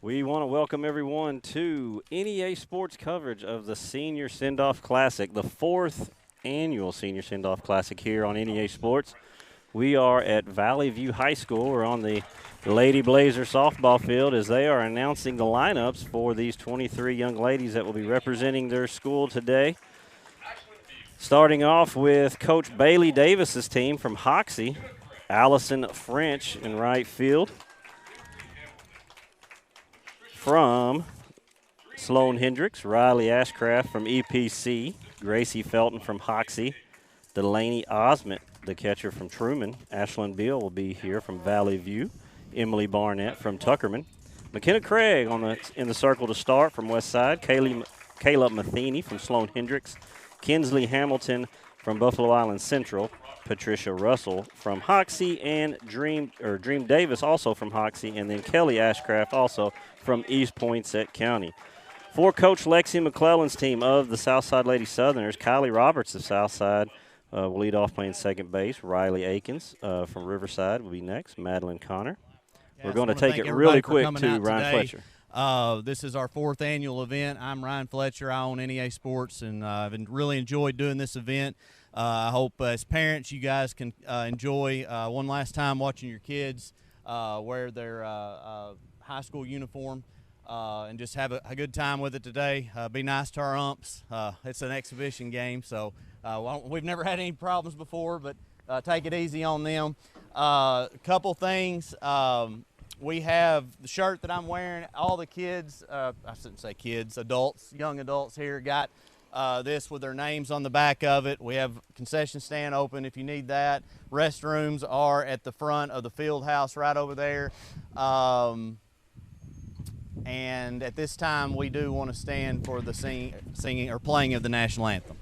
We want to welcome everyone to NEA Sports coverage of the Senior Sendoff Classic, the fourth annual Senior Sendoff Classic here on NEA Sports. We are at Valley View High School. We're on the Lady Blazer softball field as they are announcing the lineups for these 23 young ladies that will be representing their school today. Starting off with Coach Bailey Davis's team from Hoxie, Allison French in right field. From Sloan Hendricks, Riley Ashcraft from EPC, Gracie Felton from Hoxie, Delaney Osment, the catcher from Truman, Ashlyn Beal will be here from Valley View, Emily Barnett from Tuckerman, McKenna Craig in the circle to start from West Side, Caleb Matheny from Sloan Hendricks, Kinsley Hamilton from Buffalo Island Central, Patricia Russell from Hoxie, and Dream Davis also from Hoxie, and then Kelly Ashcraft also from East Poinsett County. For Coach Lexi McClellan's team of the Southside Lady Southerners, Kylie Roberts of Southside will lead off playing second base. Riley Akins from Riverside will be next. Madeline Connor. Yes, We're going to take it really quick to Ryan Fletcher. This is our fourth annual event. I'm Ryan Fletcher. I own NEA Sports, and I've really enjoyed doing this event. I hope as parents you guys can enjoy one last time watching your kids wear their high school uniform and just have a good time with it today. Be nice to our umps. It's an exhibition game, so we've never had any problems before, but take it easy on them. Couple things. We have the shirt that I'm wearing. All the kids, I shouldn't say kids, adults, young adults here got this with their names on the back of it. We have concession stand open if you need that. Restrooms are at the front of the field house right over there. And at this time, we do want to stand for the singing or playing of the national anthem.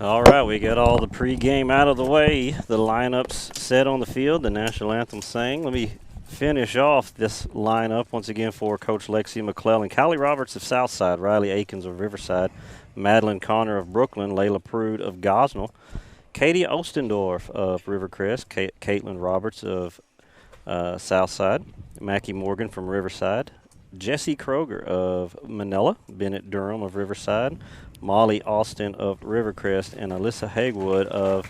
All right, we got all the pregame out of the way. The lineups set on the field, the national anthem sang. Let me finish off this lineup once again for Coach Lexi McClellan. Kylie Roberts of Southside, Riley Akins of Riverside, Madeline Connor of Brooklyn, Layla Prude of Gosnell, Katie Ostendorf of Rivercrest, Caitlin Roberts of Southside, Mackie Morgan from Riverside, Jesse Kroger of Manila, Bennett Durham of Riverside, Molly Austin of Rivercrest, and Alyssa Hagwood of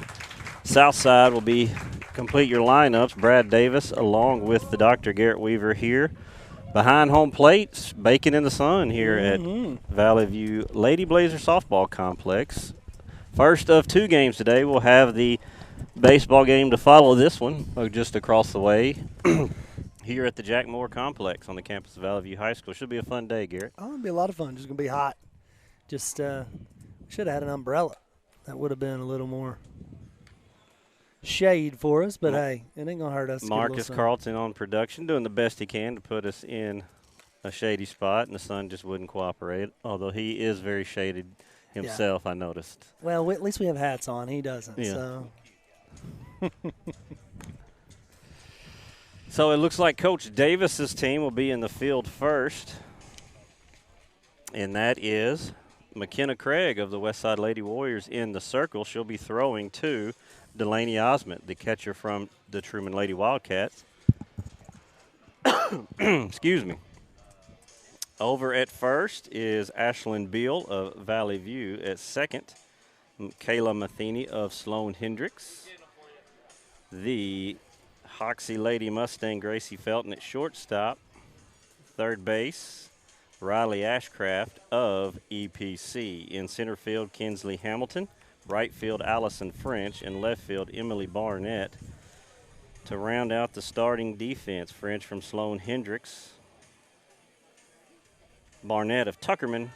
Southside will complete your lineups. Brad Davis along with the Dr. Garrett Weaver here behind home plate, baking in the sun here at Valley View Lady Blazer Softball Complex. First of two games today, we'll have the baseball game to follow this one just across the way here at the Jack Moore Complex on the campus of Valley View High School. Should be a fun day, Garrett. Oh, it'll be a lot of fun. Just going to be hot. Just should have had an umbrella. That would have been a little more shade for us, but hey, it ain't going to hurt us. Marcus Carlton on production, doing the best he can to put us in a shady spot, and the sun just wouldn't cooperate, although he is very shaded himself, I noticed. Well, at least we have hats on. He doesn't, so. So it looks like Coach Davis's team will be in the field first, and that is McKenna Craig of the Westside Lady Warriors in the circle. She'll be throwing to Delaney Osment, the catcher from the Truman Lady Wildcats. Excuse me. Over at first is Ashlyn Beal of Valley View. At second, Kayla Matheny of Sloan Hendricks. The Hoxie Lady Mustang Gracie Felton at shortstop. Third base, Riley Ashcraft of EPC. In center field, Kinsley Hamilton. Right field, Allison French. And left field, Emily Barnett. To round out the starting defense, French from Sloan Hendricks, Barnett of Tuckerman,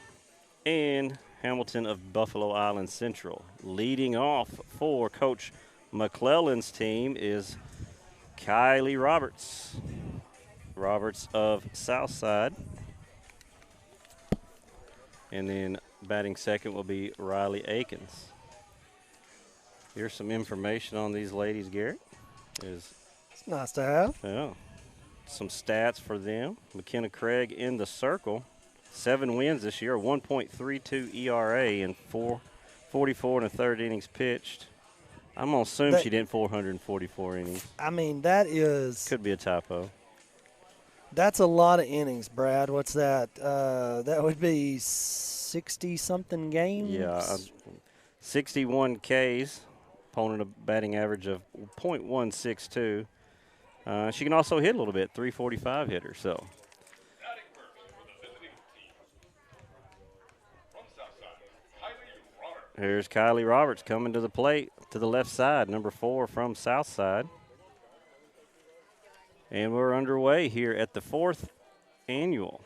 and Hamilton of Buffalo Island Central. Leading off for Coach McClellan's team is Kylie Roberts. Roberts of Southside. And then batting second will be Riley Akins. Here's some information on these ladies, Garrett. It's nice to have. Yeah. Some stats for them. McKenna Craig in the circle. 7 wins this year, 1.32 ERA and 44 and a third innings pitched. I'm going to assume she didn't 444 innings. I mean, that is. Could be a typo. That's a lot of innings, Brad. What's that? That would be 60-something games? Yeah. 61 Ks. Opponent a batting average of .162. She can also hit a little bit, 345 hitter. So. Here's Kylie Roberts coming to the plate to the left side, number 4 from Southside. And we're underway here at the 4th annual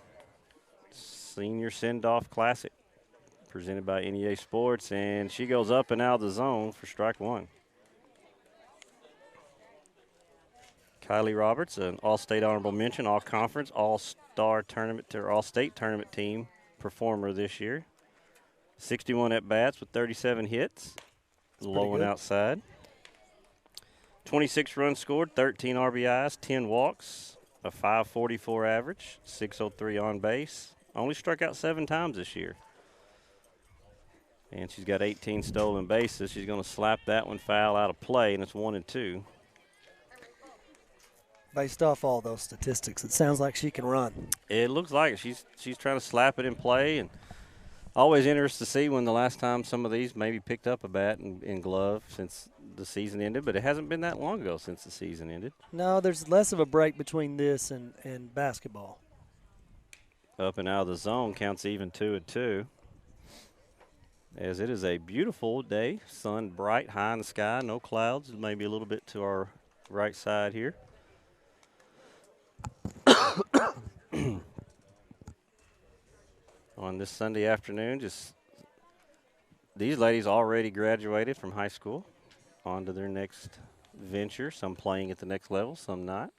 Senior Sendoff Classic presented by NEA Sports. And she goes up and out of the zone for strike 1. Kylie Roberts, an all-state honorable mention, all-conference, all-star tournament, or all-state tournament team performer this year. 61 at-bats with 37 hits, low and outside. 26 runs scored, 13 RBIs, 10 walks, a 5.44 average, 6.03 on base. Only struck out 7 times this year. And she's got 18 stolen bases. She's going to slap that one foul out of play, and it's 1-2. Based off all those statistics, it sounds like she can run. It looks like it. She's trying to slap it in play, and always interested to see when the last time some of these maybe picked up a bat and glove since the season ended, but it hasn't been that long ago since the season ended. No, there's less of a break between this and basketball. Up and out of the zone, counts even 2-2. As it is a beautiful day, sun bright, high in the sky, no clouds, maybe a little bit to our right side here. On this Sunday afternoon, just these ladies already graduated from high school, on to their next venture, some playing at the next level, some not.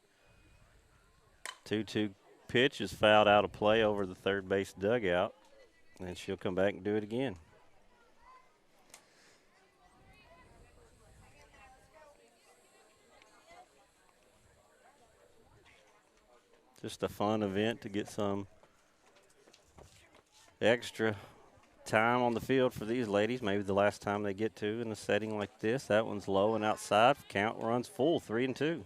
2-2 pitch is fouled out of play over the third base dugout, and she'll come back and do it again. Just a fun event to get some extra time on the field for these ladies. Maybe the last time they get to in a setting like this. That one's low and outside. Count runs full, 3-2.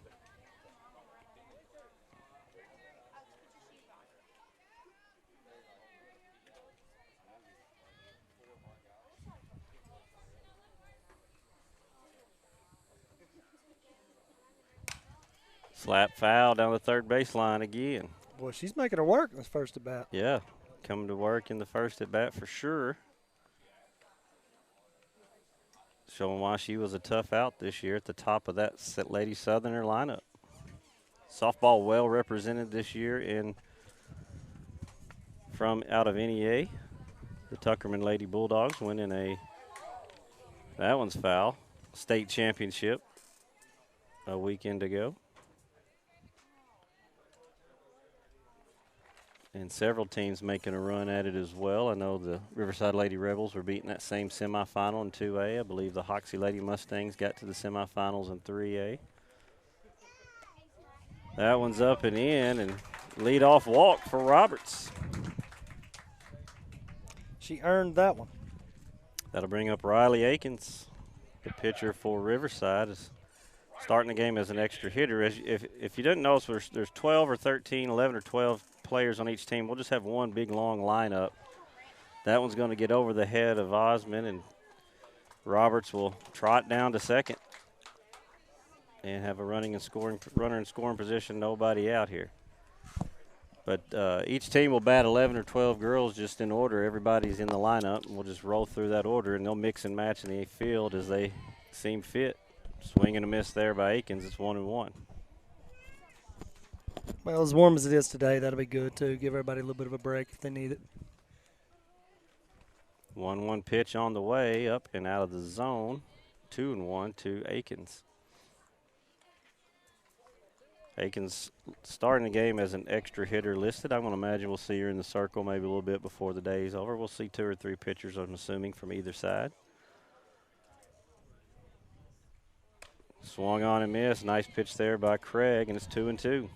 Slap foul down the third baseline again. Boy, she's making her work in this first at bat. Yeah, coming to work in the first at bat for sure. Showing why she was a tough out this year at the top of that Lady Southerner lineup. Softball well represented this year from out of NEA. The Tuckerman Lady Bulldogs winning that one's foul, state championship a weekend ago. And several teams making a run at it as well. I know the Riverside Lady Rebels were beating that same semifinal in 2A. I believe the Hoxie Lady Mustangs got to the semifinals in 3A. That one's up and in, and leadoff walk for Roberts. She earned that one. That'll bring up Riley Akins, the pitcher for Riverside, is starting the game as an extra hitter. If you didn't notice, there's 12 or 13, 11 or 12 players on each team. We'll just have one big, long lineup. That one's going to get over the head of Osmond, and Roberts will trot down to second and have a runner in scoring position, nobody out here. But each team will bat 11 or 12 girls just in order. Everybody's in the lineup, and we'll just roll through that order, and they'll mix and match in the field as they seem fit. Swing and a miss there by Akins. It's 1-1. Well, as warm as it is today, that'll be good, too. Give everybody a little bit of a break if they need it. 1-1 pitch on the way, up and out of the zone. 2-1 to Akins. Akins starting the game as an extra hitter listed. I'm going to imagine we'll see her in the circle maybe a little bit before the day's over. We'll see 2 or 3 pitchers, I'm assuming, from either side. Swung on and missed. Nice pitch there by Craig, and it's 2-2.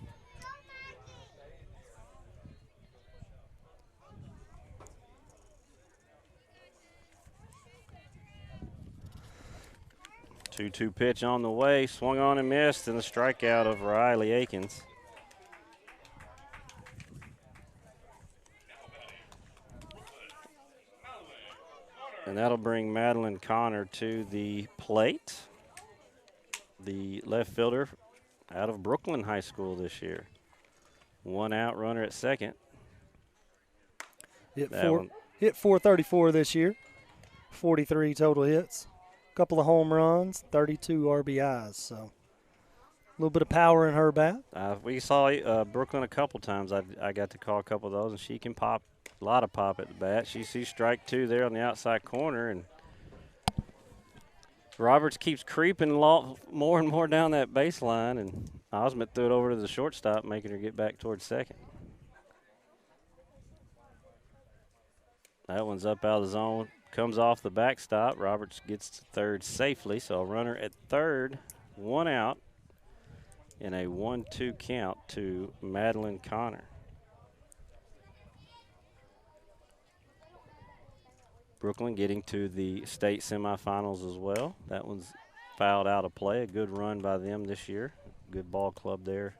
Two pitch on the way, swung on and missed, and the strikeout of Riley Akins. And that'll bring Madeline Connor to the plate, the left fielder out of Brooklyn High School this year. 1 out, runner at second. Hit 434 this year, 43 total hits. Couple of home runs, 32 RBIs. So a little bit of power in her bat. We saw Brooklyn a couple times. I got to call a couple of those, and she can pop, a lot of pop at the bat. She sees strike 2 there on the outside corner, and Roberts keeps creeping more and more down that baseline, and Osmond threw it over to the shortstop, making her get back towards second. That one's up out of the zone. Comes off the backstop. Roberts gets to third safely, so a runner at third, 1 out, in a 1-2 count to Madeline Connor. Brooklyn getting to the state semifinals as well. That one's fouled out of play. A good run by them this year. Good ball club there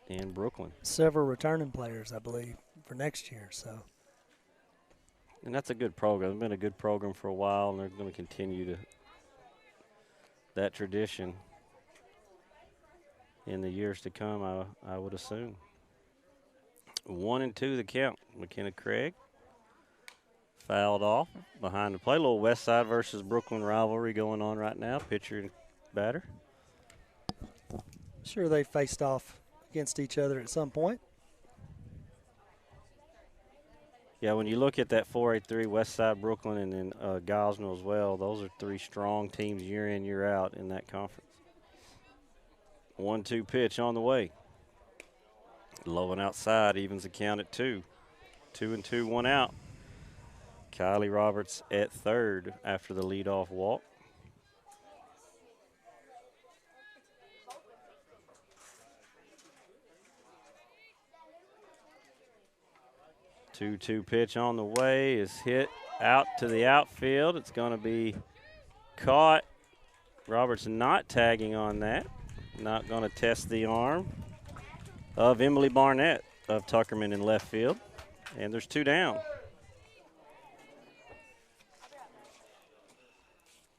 in Brooklyn. Several returning players, I believe, for next year. So. And that's a good program. It's been a good program for a while, and they're going to continue that tradition in the years to come, I would assume. 1-2 the count. McKenna Craig fouled off behind the play. A little West Side versus Brooklyn rivalry going on right now, pitcher and batter. Sure, they faced off against each other at some point. Yeah, when you look at that 4A3, West Side, Brooklyn, and then Gosnell as well, those are 3 strong teams year in, year out in that conference. 1-2 pitch on the way. Low and outside, evens the count at 2. 2-2, 1 out. Kylie Roberts at third after the leadoff walk. Two pitch on the way is hit out to the outfield. It's going to be caught. Roberts not tagging on that. Not going to test the arm of Emily Barnett of Tuckerman in left field. And there's 2 down.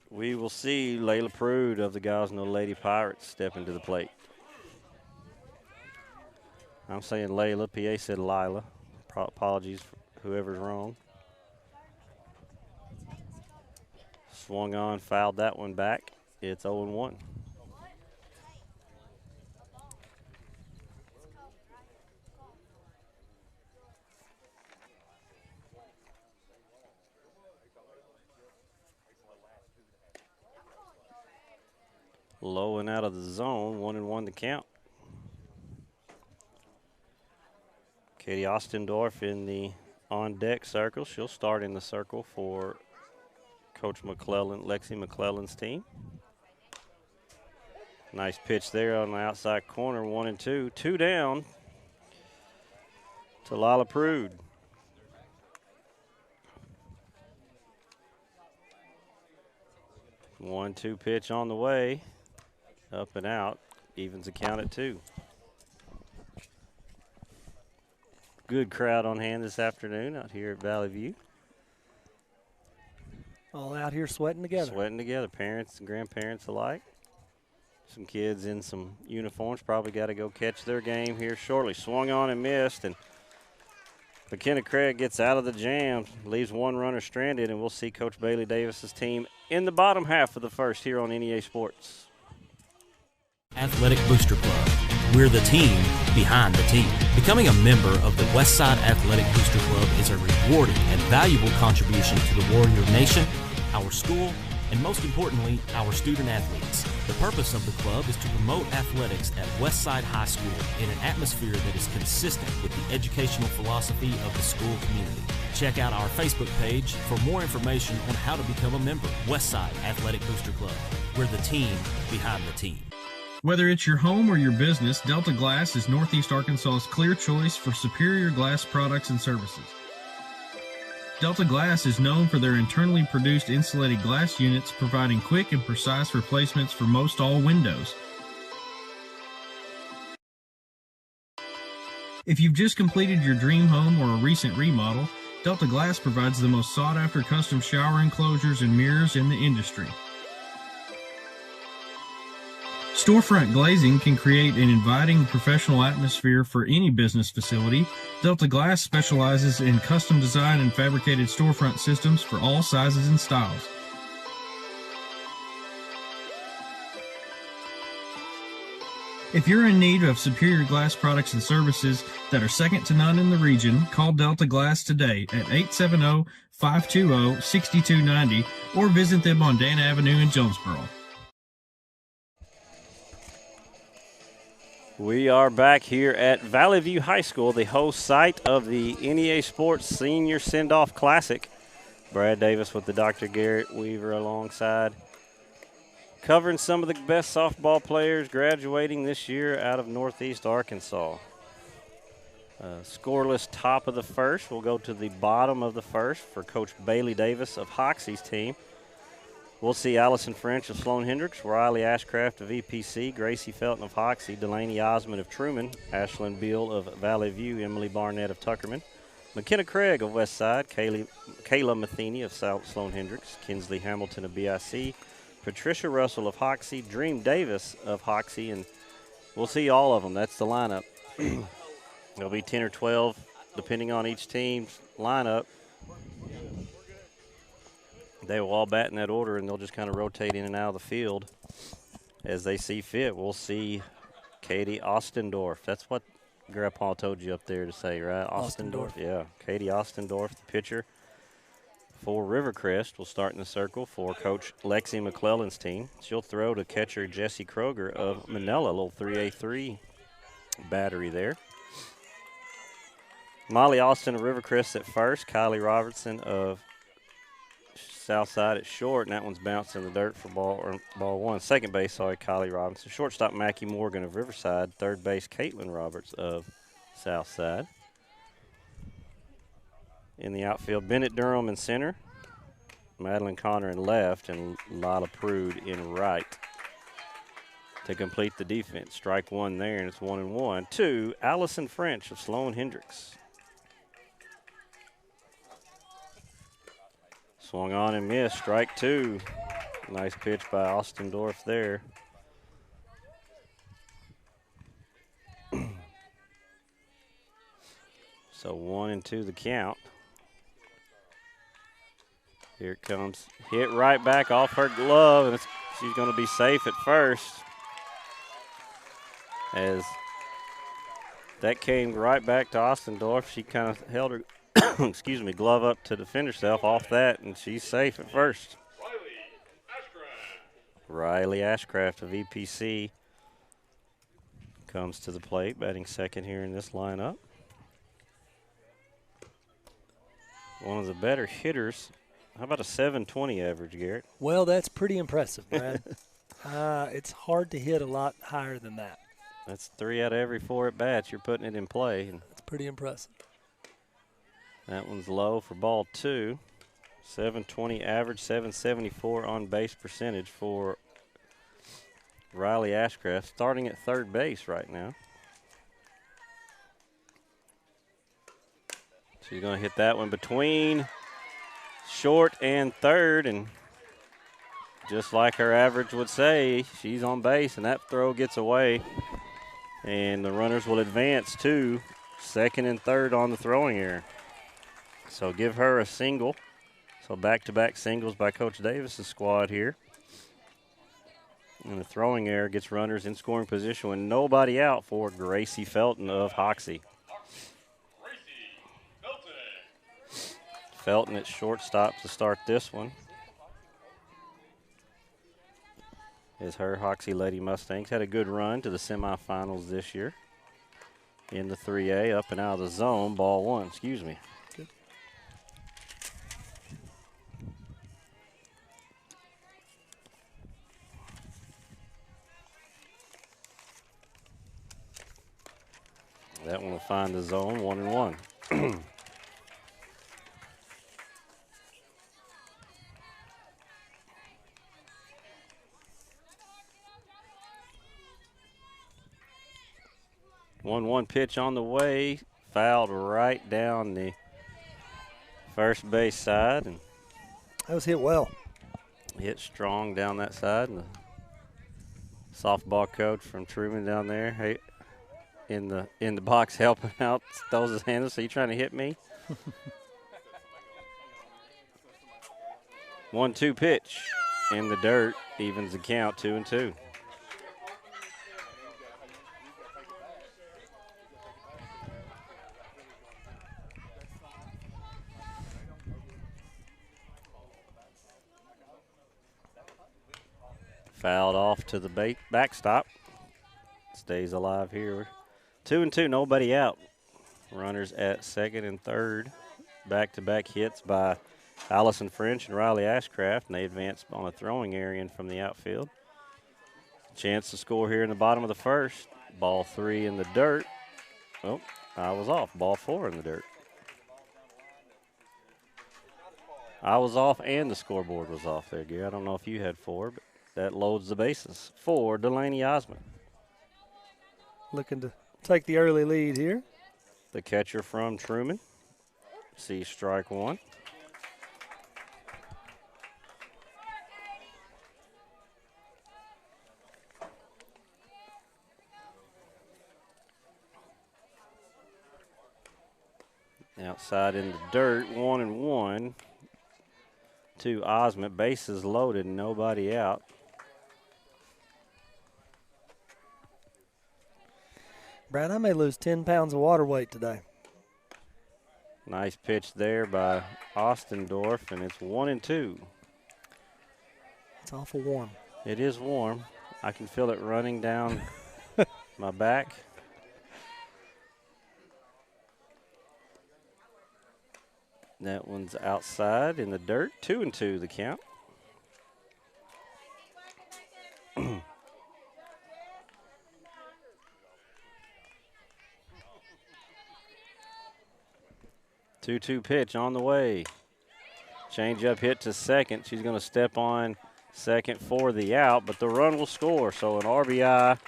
We will see Layla Prude of the Gosnell Lady Pirates step into the plate. I'm saying Layla. PA said Lila. Apologies for whoever's wrong. Swung on, fouled that one back. It's 0-1. Low and out of the zone, 1-1 to count. Katie Ostendorf in the on-deck circle. She'll start in the circle for Coach McClellan, Lexi McClellan's team. Nice pitch there on the outside corner, 1-2. 2 down to Lila Prude. 1-2 pitch on the way. Up and out. Evens the count at 2. Good crowd on hand this afternoon out here at Valley View. All out here sweating together. Sweating together, parents and grandparents alike. Some kids in some uniforms probably got to go catch their game here shortly. Swung on and missed, and McKenna Craig gets out of the jam, leaves one runner stranded, and we'll see Coach Bailey Davis's team in the bottom half of the first here on NEA Sports. Athletic Booster Club. We're the team behind the team. Becoming a member of the Westside Athletic Booster Club is a rewarding and valuable contribution to the Warrior Nation, our school, and most importantly, our student athletes. The purpose of the club is to promote athletics at Westside High School in an atmosphere that is consistent with the educational philosophy of the school community. Check out our Facebook page for more information on how to become a member. Westside Athletic Booster Club. We're the team behind the team. Whether it's your home or your business, Delta Glass is Northeast Arkansas's clear choice for superior glass products and services. Delta Glass is known for their internally produced insulated glass units, providing quick and precise replacements for most all windows. If you've just completed your dream home or a recent remodel, Delta Glass provides the most sought-after custom shower enclosures and mirrors in the industry. Storefront glazing can create an inviting professional atmosphere for any business facility. Delta Glass specializes in custom design and fabricated storefront systems for all sizes and styles. If you're in need of superior glass products and services that are second to none in the region, call Delta Glass today at 870-520-6290 or visit them on Dan Avenue in Jonesboro. We are back here at Valley View High School, the host site of the NEA Sports Senior Sendoff Classic. Brad Davis with the Dr. Garrett Weaver alongside, covering some of the best softball players graduating this year out of Northeast Arkansas. Scoreless top of the first. We'll go to the bottom of the first for Coach Bailey Davis of Hoxie's team. We'll see Allison French of Sloan Hendricks, Riley Ashcraft of EPC, Gracie Felton of Hoxie, Delaney Osmond of Truman, Ashlyn Beal of Valley View, Emily Barnett of Tuckerman, McKenna Craig of Westside, Kayla Matheny of South Sloan Hendricks, Kinsley Hamilton of BIC, Patricia Russell of Hoxie, Dream Davis of Hoxie, and we'll see all of them. That's the lineup. There'll be 10 or 12, depending on each team's lineup. They will all bat in that order, and they'll just kind of rotate in and out of the field as they see fit. We'll see Katie Ostendorf. That's what Grandpa told you up there to say, right? Ostendorf. Yeah, Katie Ostendorf, the pitcher for Rivercrest, will start in the circle for Coach Lexi McClellan's team. She'll throw to catcher Jesse Kroger of Manila, a little 3A3 battery there. Molly Austin of Rivercrest at first, Kylie Robertson of Southside at short, and that one's bounced in the dirt for ball one. Second base, Kylie Robinson. Shortstop, Mackie Morgan of Riverside. Third base, Caitlin Roberts of Southside. In the outfield, Bennett Durham in center, Madeline Connor in left, and Lila Prude in right to complete the defense. Strike one there, and it's 1-1. 2, Allison French of Sloan Hendricks. Swung on and missed, strike two. Nice pitch by Ostendorf there. So 1-2 the count. Here it comes. Hit right back off her glove, and she's going to be safe at first. As that came right back to Ostendorf, she kind of held her glove up to defend herself off that, and she's safe at first. Riley Ashcraft of EPC comes to the plate, batting second here in this lineup. One of the better hitters. How about a 720 average, Garrett? Well, that's pretty impressive, Brad. It's hard to hit a lot higher than that. That's 3 out of every 4 at bats. You're putting it in play. That's pretty impressive. That one's low for ball 2. 720 average, 774 on base percentage for Riley Ashcraft, starting at third base right now. So you're going to hit that one between short and third, and just like her average would say, she's on base, and that throw gets away. And the runners will advance to second and third on the throwing error. So give her a single. So back-to-back singles by Coach Davis's squad here. And the throwing error gets runners in scoring position with nobody out for Gracie Felton of Hoxie. Felton at shortstop to start this one. As her Hoxie Lady Mustangs had a good run to the semifinals this year in the 3A, up and out of the zone, ball one, excuse me. Good. That one will find the zone, 1-1. 1-1 pitch on the way, fouled right down the first base side, and That was hit well. hit strong down that side. And the softball coach from Truman down there, hey, in the box helping out, throws his hand up. So you trying to hit me? 1-2 pitch in the dirt, evens the count, 2-2. Fouled off to the backstop. Stays alive here. 2-2, nobody out. Runners at second and third. Back-to-back hits by Allison French and Riley Ashcraft, and they advance on a throwing area in from the outfield. Chance to score here in the bottom of the first. Ball 3 in the dirt. Oh, I was off. Ball 4 in the dirt. I was off and the scoreboard was off there, Gary. I don't know if you had 4, but that loads the bases for Delaney Osmond. Looking to take the early lead here. The catcher from Truman. See strike one. Outside in the dirt, 1-1 to Osmond. Bases loaded, nobody out. Brad, I may lose 10 pounds of water weight today. Nice pitch there by Ostendorf, and it's 1-2. It's awful warm. It is warm. I can feel it running down my back. That one's outside in the dirt. 2-2 the count. 2-2 pitch on the way. Change-up hit to second. She's going to step on second for the out, but the run will score. So an RBI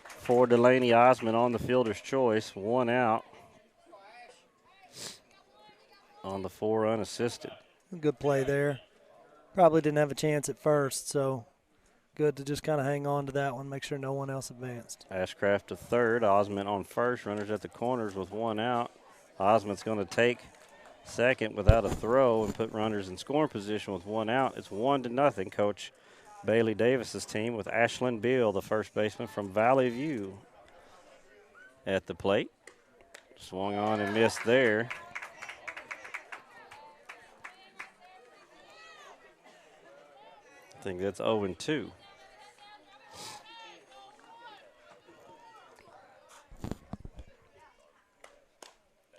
for Delaney Osmond on the fielder's choice. 1 out on the 4 unassisted. Good play there. Probably didn't have a chance at first, so good to just kind of hang on to that one, make sure no one else advanced. Ashcraft to third, Osmond on first. Runners at the corners with 1 out. Osmond's going to take second without a throw and put runners in scoring position with 1 out. It's 1-0. Coach Bailey Davis's team with Ashlyn Beal, the first baseman from Valley View, at the plate. Swung on and missed there. I think that's 0-2.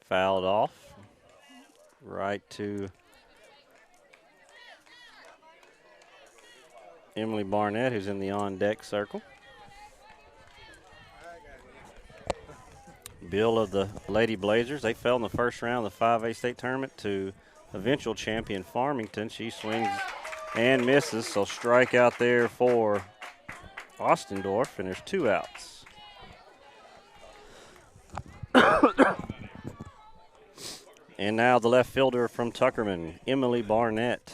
Fouled off. Right to Emily Barnett, who's in the on-deck circle. Bill of the Lady Blazers, they fell in the first round of the 5A state tournament to eventual champion Farmington. She swings and misses, so strikeout there for Ostendorf, and there's 2 outs. And now the left fielder from Tuckerman, Emily Barnett,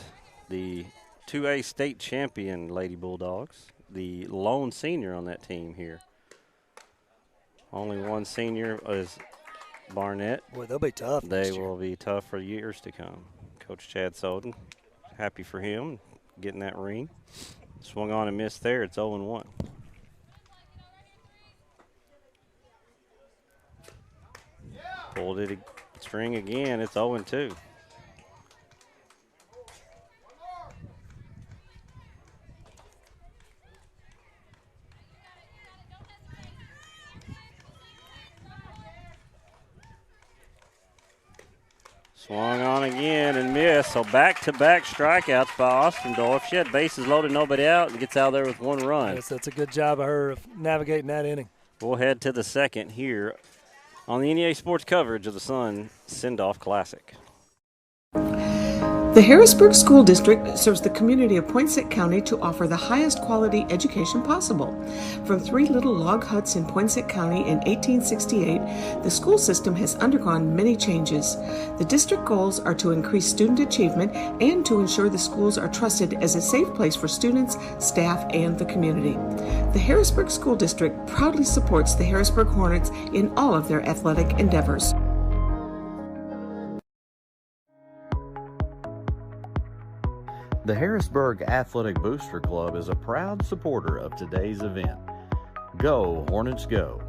the 2A state champion Lady Bulldogs, the lone senior on that team here. Only one senior is Barnett. Boy, they'll be tough. They will be tough for years to come. Coach Chad Soden, happy for him getting that ring. Swung on and missed there. It's 0-1. Pulled it string again. It's 0-2. Swung on again and missed. So back-to-back strikeouts by Ostendorf. She had bases loaded, nobody out, and gets out there with 1 run. Yes, that's a good job of her of navigating that inning. We'll head to the second here on the NEA Sports coverage of the Sun Sendoff Classic. The Harrisburg School District serves the community of Poinsett County to offer the highest quality education possible. From 3 little log huts in Poinsett County in 1868, the school system has undergone many changes. The district goals are to increase student achievement and to ensure the schools are trusted as a safe place for students, staff, and the community. The Harrisburg School District proudly supports the Harrisburg Hornets in all of their athletic endeavors. The Harrisburg Athletic Booster Club is a proud supporter of today's event. Go, Hornets, go!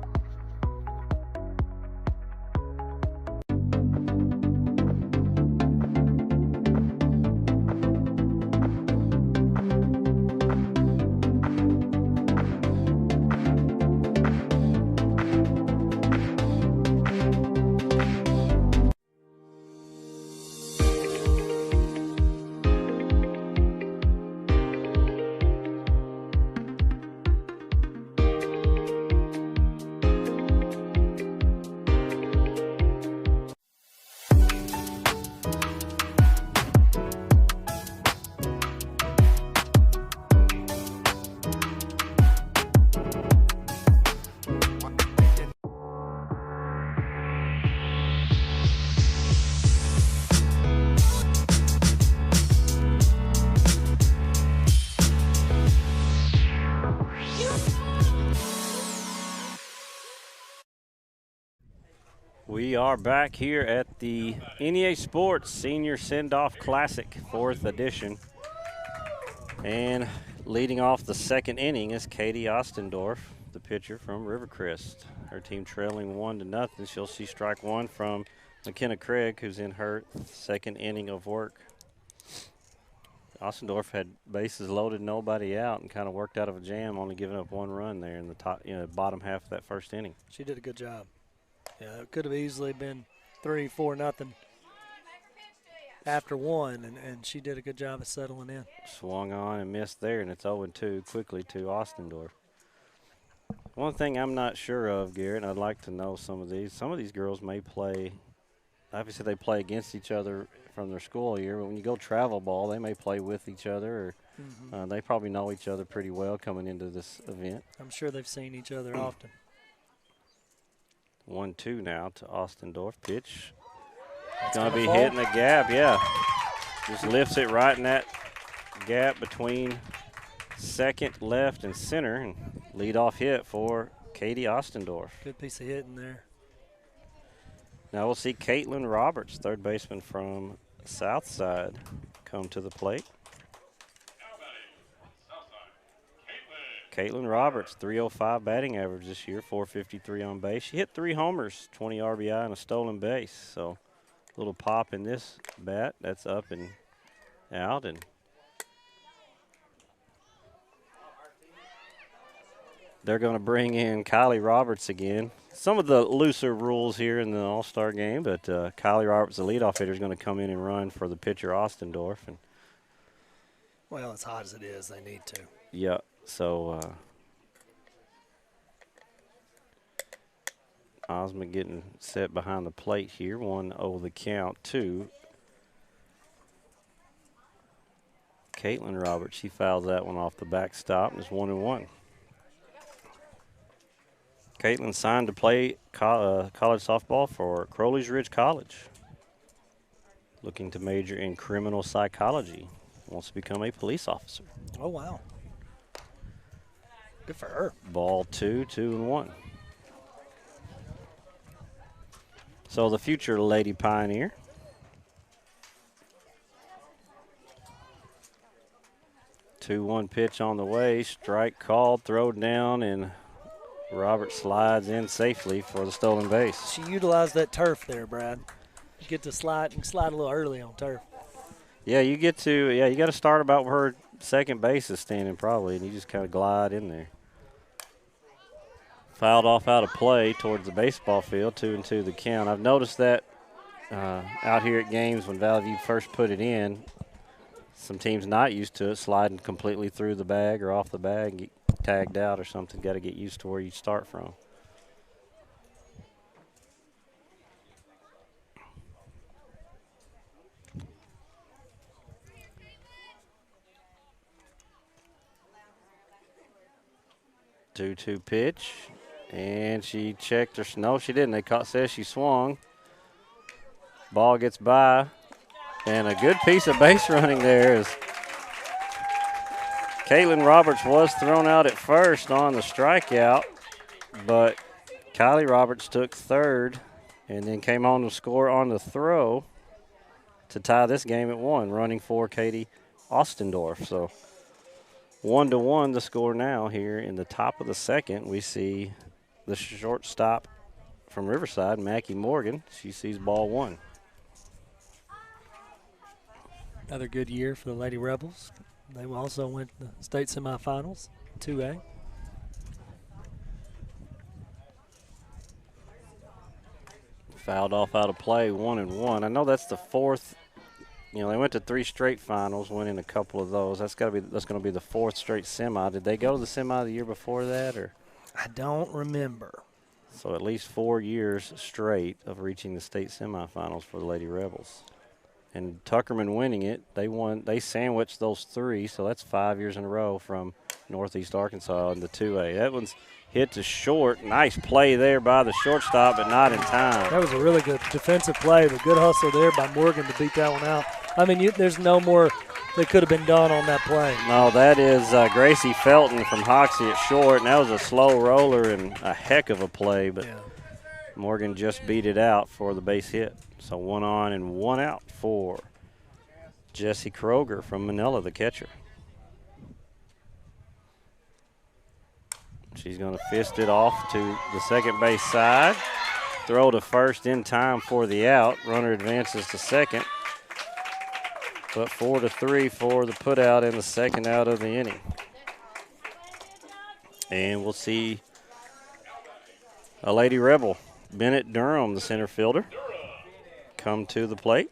We are back here at the NEA Sports Senior Sendoff Classic, 4th edition. And leading off the second inning is Katie Ostendorf, the pitcher from Rivercrest. Her team trailing 1-0. She'll see strike 1 from McKenna Craig, who's in her second inning of work. Ostendorf had bases loaded, nobody out, and kind of worked out of a jam, only giving up 1 run there in the top, bottom half of that first inning. She did a good job. Yeah, it could have easily been 3-4-0 after 1, and she did a good job of settling in. Swung on and missed there, and it's 0-2 quickly to Ostendorf. One thing I'm not sure of, Garrett, and I'd like to know some of these girls may play, obviously they play against each other from their school year, but when you go travel ball, they may play with each other, or they probably know each other pretty well coming into this event. I'm sure they've seen each other often. 1-2 now to Ostendorf. Pitch. It's Going to be fall. hitting the gap, yeah. Just lifts it right in that gap between second, left, and center. And leadoff hit for Katie Ostendorf. Good piece of hitting there. Now we'll see Caitlin Roberts, third baseman from Southside, come to the plate. Caitlin Roberts, 305 batting average this year, 453 on base. She hit 3 homers, 20 RBI, and a stolen base. So a little pop in this bat. That's up and out. And they're going to bring in Kylie Roberts again. Some of the looser rules here in the All-Star game, but Kylie Roberts, the leadoff hitter, is going to come in and run for the pitcher Ostendorf. And well, as hot as it is, they need to. yeah. So Osmond getting set behind the plate here. 1-0 the count to Caitlin Roberts, she fouls that one off the backstop and it's 1-1. Caitlin signed to play college softball for Crowley's Ridge College. Looking to major in criminal psychology. Wants to become a police officer. Oh, wow. Good for her. Ball 2, 2-1. So the future Lady Pioneer. Two-one pitch on the way. Strike called, throw down, and Robert slides in safely for the stolen base. She utilized that turf there, Brad. You get to slide a little early on turf. Yeah, you got to start about where her second base is standing probably, and you just kind of glide in there. Fouled off out of play towards the baseball field, 2-2 the count. I've noticed that out here at games when Valley View first put it in, some teams not used to it, sliding completely through the bag or off the bag, and get tagged out or something. Got to get used to where you start from. Two-two pitch. And she checked her. No, she didn't. Says she swung. Ball gets by. And a good piece of base running there is Caitlin Roberts was thrown out at first on the strikeout, but Kylie Roberts took third and then came on to score on the throw to tie this game at 1, running for Katie Ostendorf. So 1-1 the score now here in the top of the second. We see the shortstop from Riverside, Mackie Morgan. She sees ball 1. Another good year for the Lady Rebels. They also went to the state semifinals, 2A. Fouled off out of play, 1-1. I know that's the fourth. They went to 3 straight finals, winning a couple of those. That's going to be the 4th straight semi. Did they go to the semi the year before that, or? I don't remember. So at least 4 years straight of reaching the state semifinals for the Lady Rebels. And Tuckerman winning it, they sandwiched those 3, so that's 5 years in a row from Northeast Arkansas in the 2A. That one's hit to short. Nice play there by the shortstop, but not in time. That was a really good defensive play, but good hustle there by Morgan to beat that one out. I mean, there's no more that could have been done on that play. No, that is Gracie Felton from Hoxie at short, and that was a slow roller and a heck of a play, but Morgan just beat it out for the base hit. So 1 on and 1 out for Jessie Kroger from Manila, the catcher. She's going to fist it off to the second base side. Throw to first in time for the out. Runner advances to second. But 4-3 for the put out in the second out of the inning. And we'll see a Lady Rebel, Bennett Durham, the center fielder, come to the plate.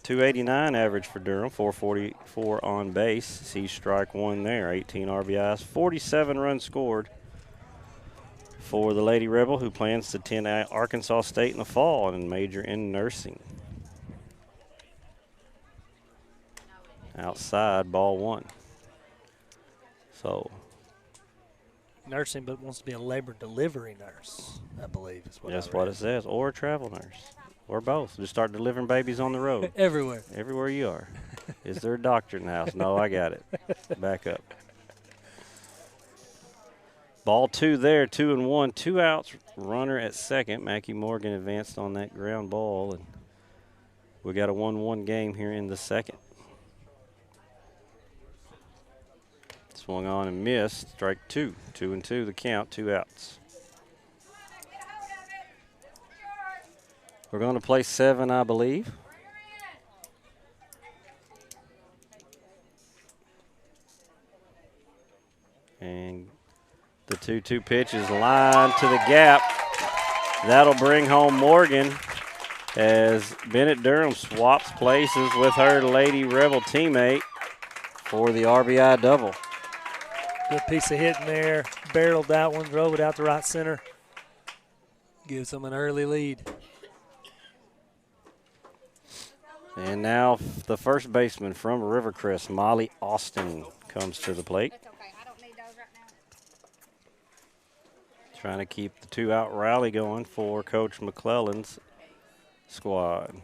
289 average for Durham, 444 on base. See strike 1 there, 18 RBIs, 47 runs scored for the Lady Rebel, who plans to attend Arkansas State in the fall and major in nursing. Outside, ball 1. So nursing, but wants to be a labor delivery nurse, I believe is what that's I read. what it says, or a travel nurse, or both. Just start delivering babies on the road. Everywhere. Everywhere you are. Is there a doctor in the house? No, I got it. Back up. Ball 2 there, 2-1, 2 outs, runner at second. Mackie Morgan advanced on that ground ball, and we got a 1-1 game here in the second. Swung on and missed, strike 2, 2-2 the count, 2 outs. We're going to play 7, I believe. And the 2-2 pitch is lined to the gap. That'll bring home Morgan as Bennett Durham swaps places with her Lady Rebel teammate for the RBI double. Good piece of hitting there. Barreled that one, drove it out to right center. Gives them an early lead. And now the first baseman from Rivercrest, Molly Austin, comes to the plate. Trying to keep the two-out rally going for Coach McClellan's squad.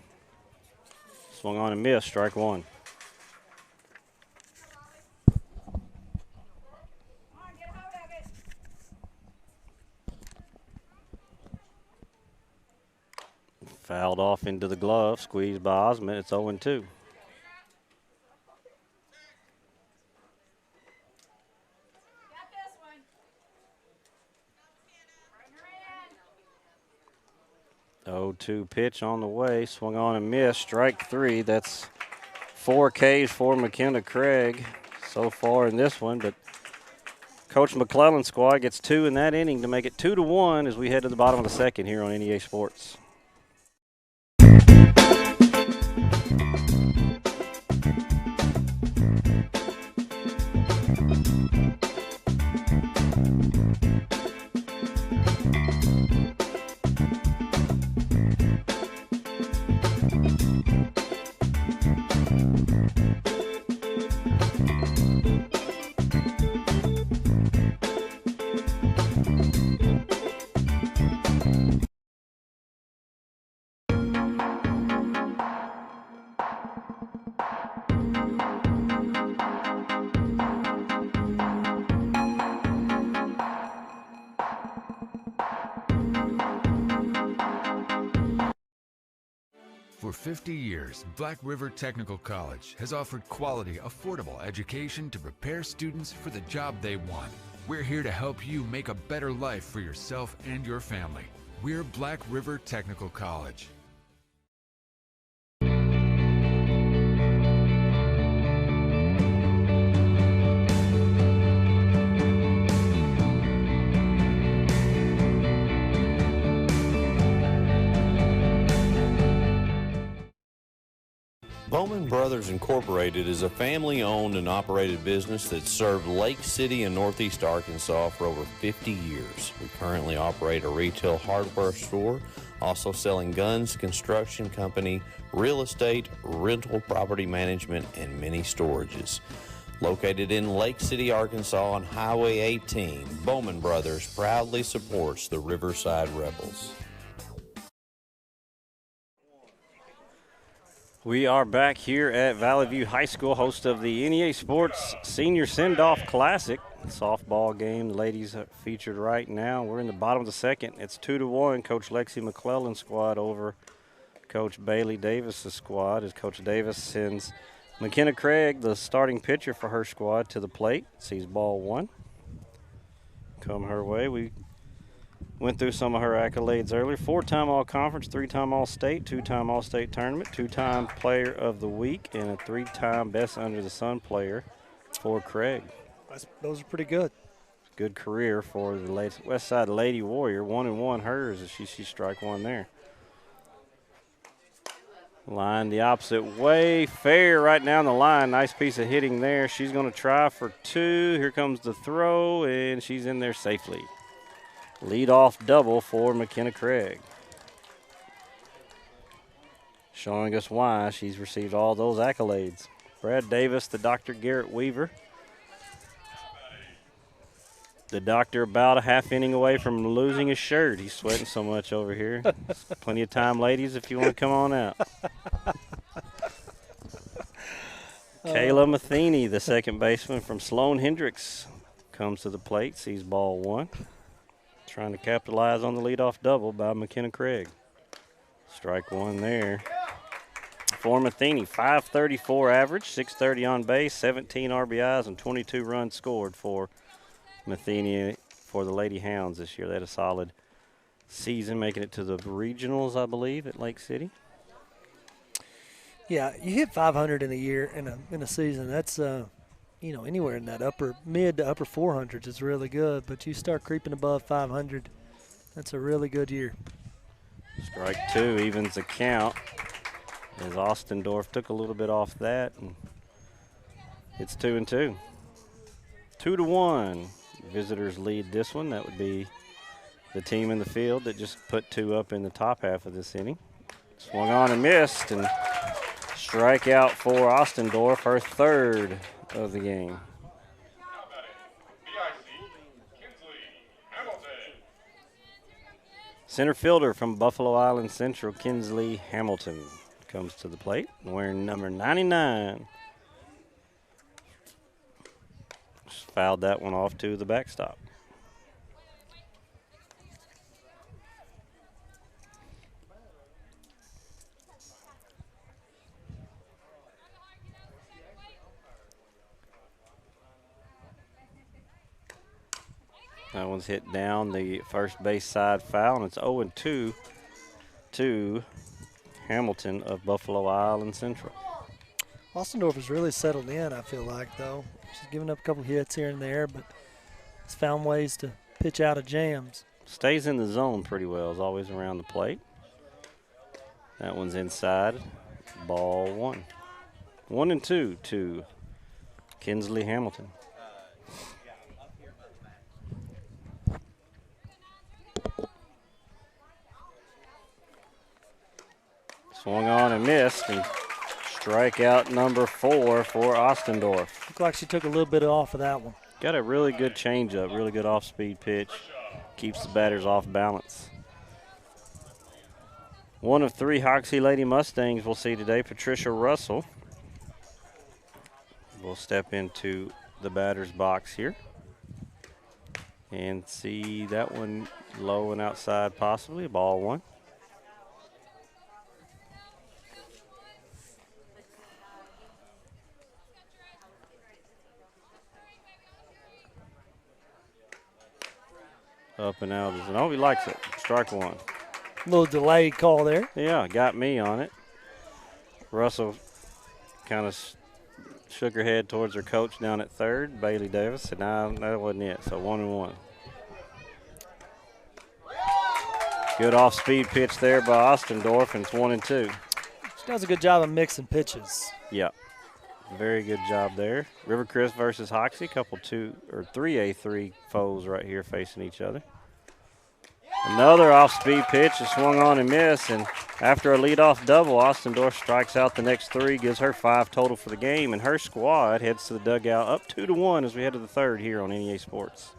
Swung on and missed, strike one. Fouled off into the glove, squeezed by Osmond. It's 0-2. Oh, 2 pitch on the way, swung on and missed, strike three. That's 4 Ks for McKenna Craig so far in this one, but Coach McClellan's squad gets 2 in that inning to make it 2-1 as we head to the bottom of the second here on NEA Sports. For 50 years, Black River Technical College has offered quality, affordable education to prepare students for the job they want. We're here to help you make a better life for yourself and your family. We're Black River Technical College. Bowman Brothers Incorporated is a family-owned and operated business that served Lake City and Northeast Arkansas for over 50 years. We currently operate a retail hardware store, also selling guns, construction company, real estate, rental property management, and many storages. Located in Lake City, Arkansas on Highway 18, Bowman Brothers proudly supports the Riverside Rebels. We are back here at Valley View High School, host of the NEA Sports Senior Sendoff Classic softball game. The ladies are featured right now. We're in the bottom of the second. It's 2-1. Coach Lexi McClellan's squad over Coach Bailey Davis's squad as Coach Davis sends McKenna Craig, the starting pitcher for her squad, to the plate. Sees ball one come her way. We went through some of her accolades earlier. 4-time All-Conference, 3-time All-State, 2-time All-State Tournament, 2-time Player of the Week, and a 3-time Best Under the Sun player for Craig. Those are pretty good. Good career for the West Side Lady Warrior. 1-1 hers as she strike one there. Line the opposite way. Fair right down the line. Nice piece of hitting there. She's going to try for 2. Here comes the throw, and she's in there safely. Lead-off double for McKenna Craig. Showing us why she's received all those accolades. Brad Davis, the Dr. Garrett Weaver. The doctor about a half inning away from losing his shirt. He's sweating so much over here. Plenty of time, ladies, if you want to come on out. Kayla Matheny, the second baseman from Sloan Hendricks, comes to the plate, sees ball one. Trying to capitalize on the leadoff double by McKenna Craig. Strike one there for Matheny. 534 average, 630 on base, 17 RBIs, and 22 runs scored for Matheny for the Lady Hounds this year. They had a solid season, making it to the regionals, I believe, at Lake City. Yeah, you hit 500 in a year in a season. That's anywhere in that mid to upper 400s is really good, but you start creeping above 500, that's a really good year. Strike two evens the count as Ostendorf took a little bit off that, and it's 2-2. 2-1. Visitors lead this one. That would be the team in the field that just put 2 up in the top half of this inning. Swung on and missed, and strikeout for Ostendorf, her third of the game. Center fielder from Buffalo Island Central, Kinsley Hamilton, comes to the plate wearing number 99. Just fouled that one off to the backstop. That one's hit down the first base side foul, and it's 0-2 to Hamilton of Buffalo Island Central. Ostendorf has really settled in, I feel like, though. She's given up a couple hits here and there, but has found ways to pitch out of jams. Stays in the zone pretty well, is always around the plate. That one's inside, ball one. 1-2 to Kinsley Hamilton. Swung on and missed, and strikeout number 4 for Ostendorf. Looked like she took a little bit off of that one. Got a really good changeup, really good off-speed pitch. Keeps the batters off balance. One of 3 Hoxie Lady Mustangs we'll see today, Patricia Russell, will step into the batter's box here. And see that one low and outside possibly, ball one. Up and out. Oh, he likes it. Strike one. A little delayed call there. Yeah, got me on it. Russell kind of shook her head towards her coach down at third, Bailey Davis, said, no, that wasn't it. So 1-1. Good off-speed pitch there by Ostendorf, and it's 1-2. She does a good job of mixing pitches. Yeah. Very good job there. Rivercrest versus Hoxie, couple 3A3 foes right here facing each other. Another off-speed pitch is swung on and missed, and after a leadoff double, Ostendorf strikes out the next 3, gives her 5 total for the game, and her squad heads to the dugout up 2-1 as we head to the third here on NEA Sports.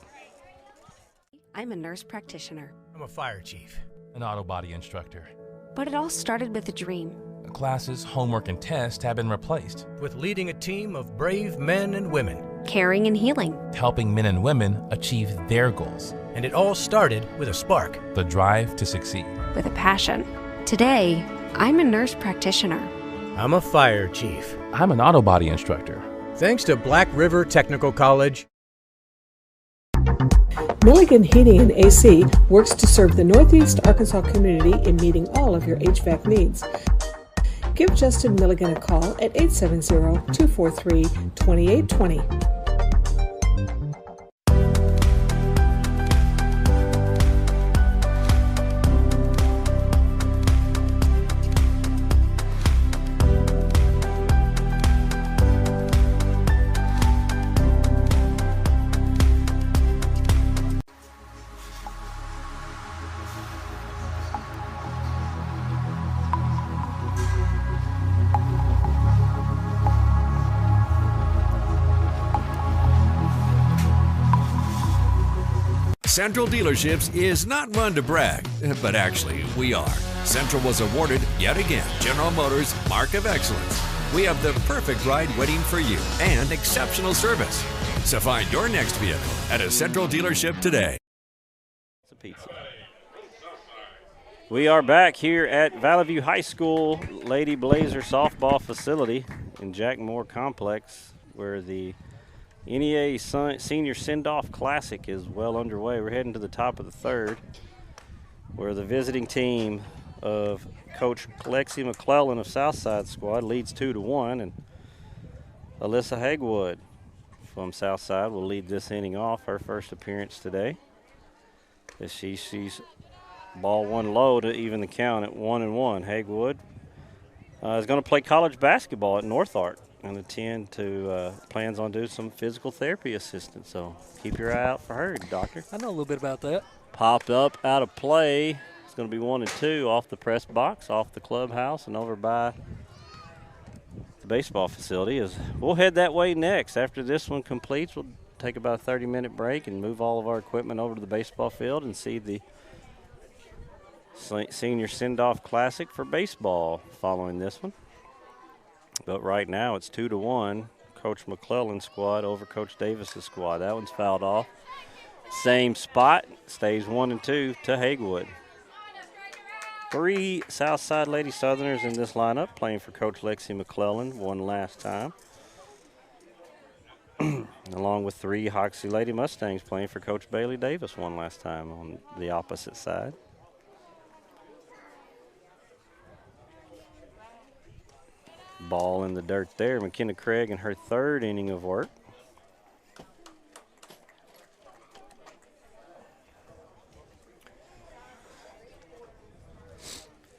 I'm a nurse practitioner. I'm a fire chief. An auto body instructor. But it all started with a dream. Classes, homework, and tests have been replaced. With leading a team of brave men and women. Caring and healing. Helping men and women achieve their goals. And it all started with a spark. The drive to succeed. With a passion. Today, I'm a nurse practitioner. I'm a fire chief. I'm an auto body instructor. Thanks to Black River Technical College. Milligan Heating and AC works to serve the Northeast Arkansas community in meeting all of your HVAC needs. Give Justin Milligan a call at 870-243-2820. Central Dealerships is not one to brag, but actually we are. Central was awarded, yet again, General Motors Mark of Excellence. We have the perfect ride waiting for you and exceptional service. So find your next vehicle at a Central dealership today. It's a pizza. We are back here at Valley View High School Lady Blazer softball facility in Jack Moore Complex, where the NEA Senior Sendoff Classic is well underway. We're heading to the top of the third, where the visiting team of Coach Lexi McClellan of Southside squad leads 2-1, and Alyssa Hagwood from Southside will lead this inning off, her first appearance today, as she's ball one low to even the count at 1-1. Hagwood is going to play college basketball at North Ark and attend to plans on doing some physical therapy assistance. So keep your eye out for her, doctor. I know a little bit about that. Popped up out of play. It's going to be 1-2 off the press box, off the clubhouse, and over by the baseball facility. We'll head that way next. After this one completes, we'll take about a 30-minute break and move all of our equipment over to the baseball field and see the Senior Sendoff Classic for baseball following this one. But right now it's 2-1, Coach McClellan's squad over Coach Davis's squad. That one's fouled off. Same spot, stays 1-2 to Hagewood. 3 Southside Lady Southerners in this lineup playing for Coach Lexi McClellan one last time. Along with 3 Hoxie Lady Mustangs playing for Coach Bailey Davis one last time on the opposite side. Ball in the dirt there. McKenna Craig in her 3rd inning of work.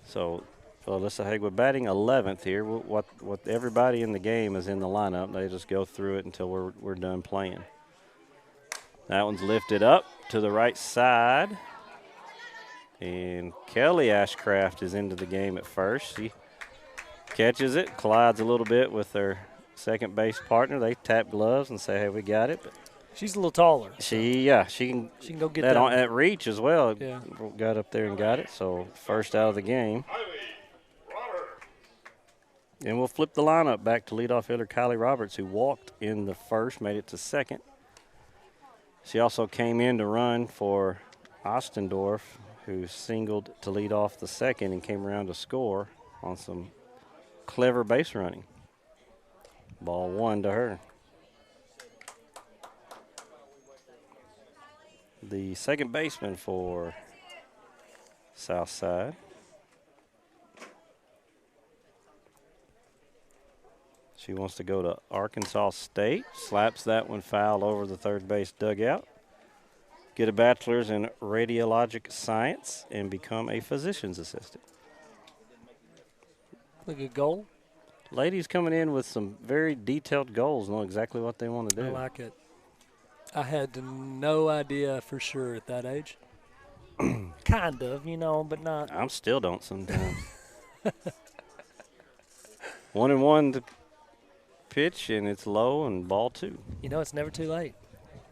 So Alyssa Hagewood batting 11th here. What everybody in the game is in the lineup. They just go through it until we're done playing. That one's lifted up to the right side. And Kelly Ashcraft is into the game at first. She catches it, collides a little bit with her second base partner. They tap gloves and say, hey, we got it. But she's a little taller. She can go get that on at reach as well. Yeah. Got up there and got it. So first out of the game. And we'll flip the lineup back to leadoff hitter Kylie Roberts, who walked in the first, made it to second. She also came in to run for Ostendorf, who singled to lead off the second and came around to score on some clever base running. Ball 1 to her. The second baseman for Southside. She wants to go to Arkansas State. Slaps that one foul over the third base dugout. Get a bachelor's in radiologic science and become a physician's assistant. A good goal. Ladies coming in with some very detailed goals, know exactly what they want to do. I like it. I had no idea for sure at that age. Kind of, but not. I still don't sometimes. 1-1 to pitch, and it's low, and ball 2. It's never too late.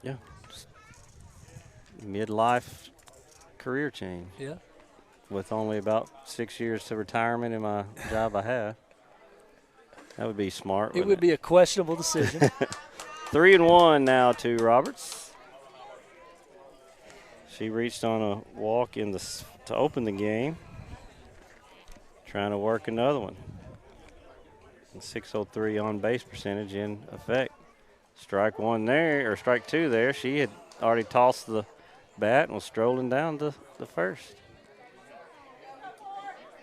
Yeah. Just midlife career change. Yeah. With only about 6 years to retirement in my job I have. That would be smart. It would be a questionable decision. 3-1 now to Roberts. She reached on a walk to open the game. Trying to work another one. And 603 on base percentage in effect. Strike 2 there. She had already tossed the bat and was strolling down to the first.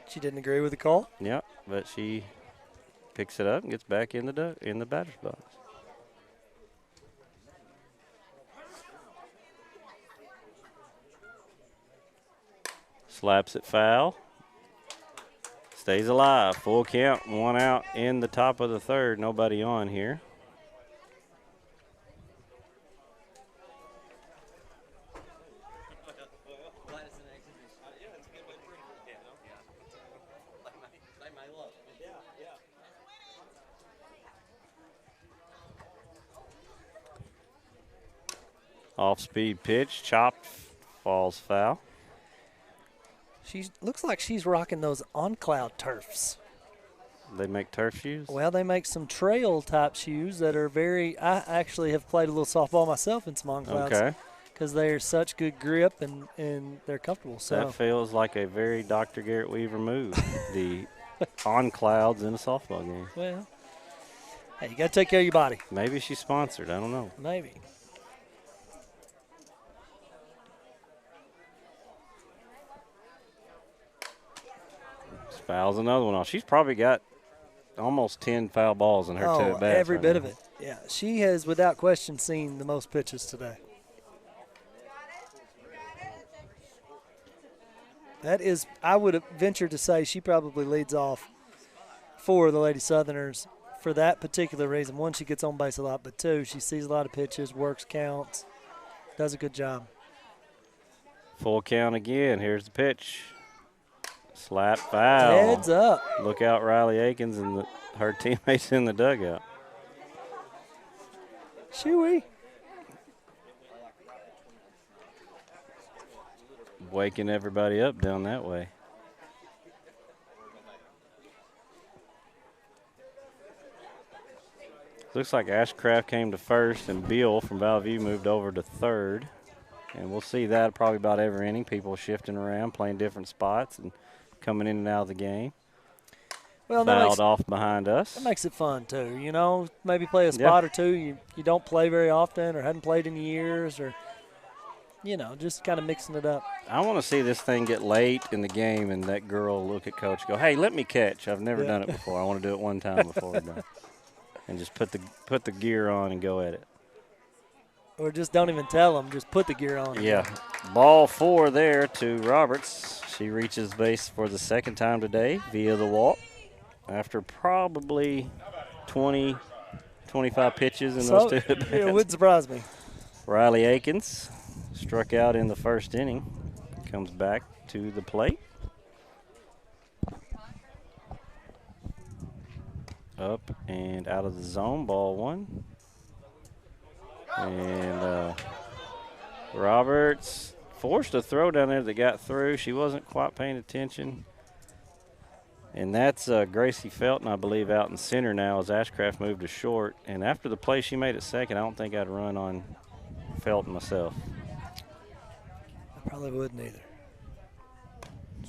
She didn't agree with the call? Yep, but she picks it up and gets back in the batter's box. Slaps it foul. Stays alive. Full count, 1 out in the top of the third. Nobody on here. Off-speed pitch, chopped, falls foul. She looks like she's rocking those on-cloud turfs. They make turf shoes? Well, they make some trail-type shoes that are I actually have played a little softball myself in some on-clouds. Okay. Because they're such good grip and they're comfortable. So that feels like a very Dr. Garrett Weaver move, the on-clouds in a softball game. Well, hey, you got to take care of your body. Maybe she's sponsored. I don't know. Maybe. Fouls another one off. She's probably got almost 10 foul balls in her two at bats. Every bit of it. Yeah, she has without question seen the most pitches today. That is, I would venture to say she probably leads off for the Lady Southerners for that particular reason. One, she gets on base a lot, but 2, she sees a lot of pitches, works counts, does a good job. Full count again. Here's the pitch. Slap foul. Heads up. Look out, Riley Akins and her teammates in the dugout. Shoo-wee. Waking everybody up down that way. Looks like Ashcraft came to first and Beal from Bellevue moved over to third. And we'll see that probably about every inning. People shifting around, playing different spots and coming in and out of the game. Well, fouled off behind us. That makes it fun, too. You know, maybe play a spot or two you don't play very often or hadn't played in years or, you know, just kind of mixing it up. I want to see this thing get late in the game and that girl look at coach and go, hey, let me catch. I've never done it before. I want to do it one time before we're done. And just put the gear on and go at it. Or just don't even tell them. Just put the gear on. Yeah. Ball 4 there to Roberts. She reaches base for the second time today via the walk after probably 20, 25 pitches in those two at-bats. It wouldn't surprise me. Riley Akins struck out in the first inning. Comes back to the plate. Up and out of the zone, ball 1. And Roberts forced a throw down there that got through. She wasn't quite paying attention. And that's Gracie Felton, I believe, out in center now as Ashcraft moved to short. And after the play she made at second, I don't think I'd run on Felton myself. I probably wouldn't either.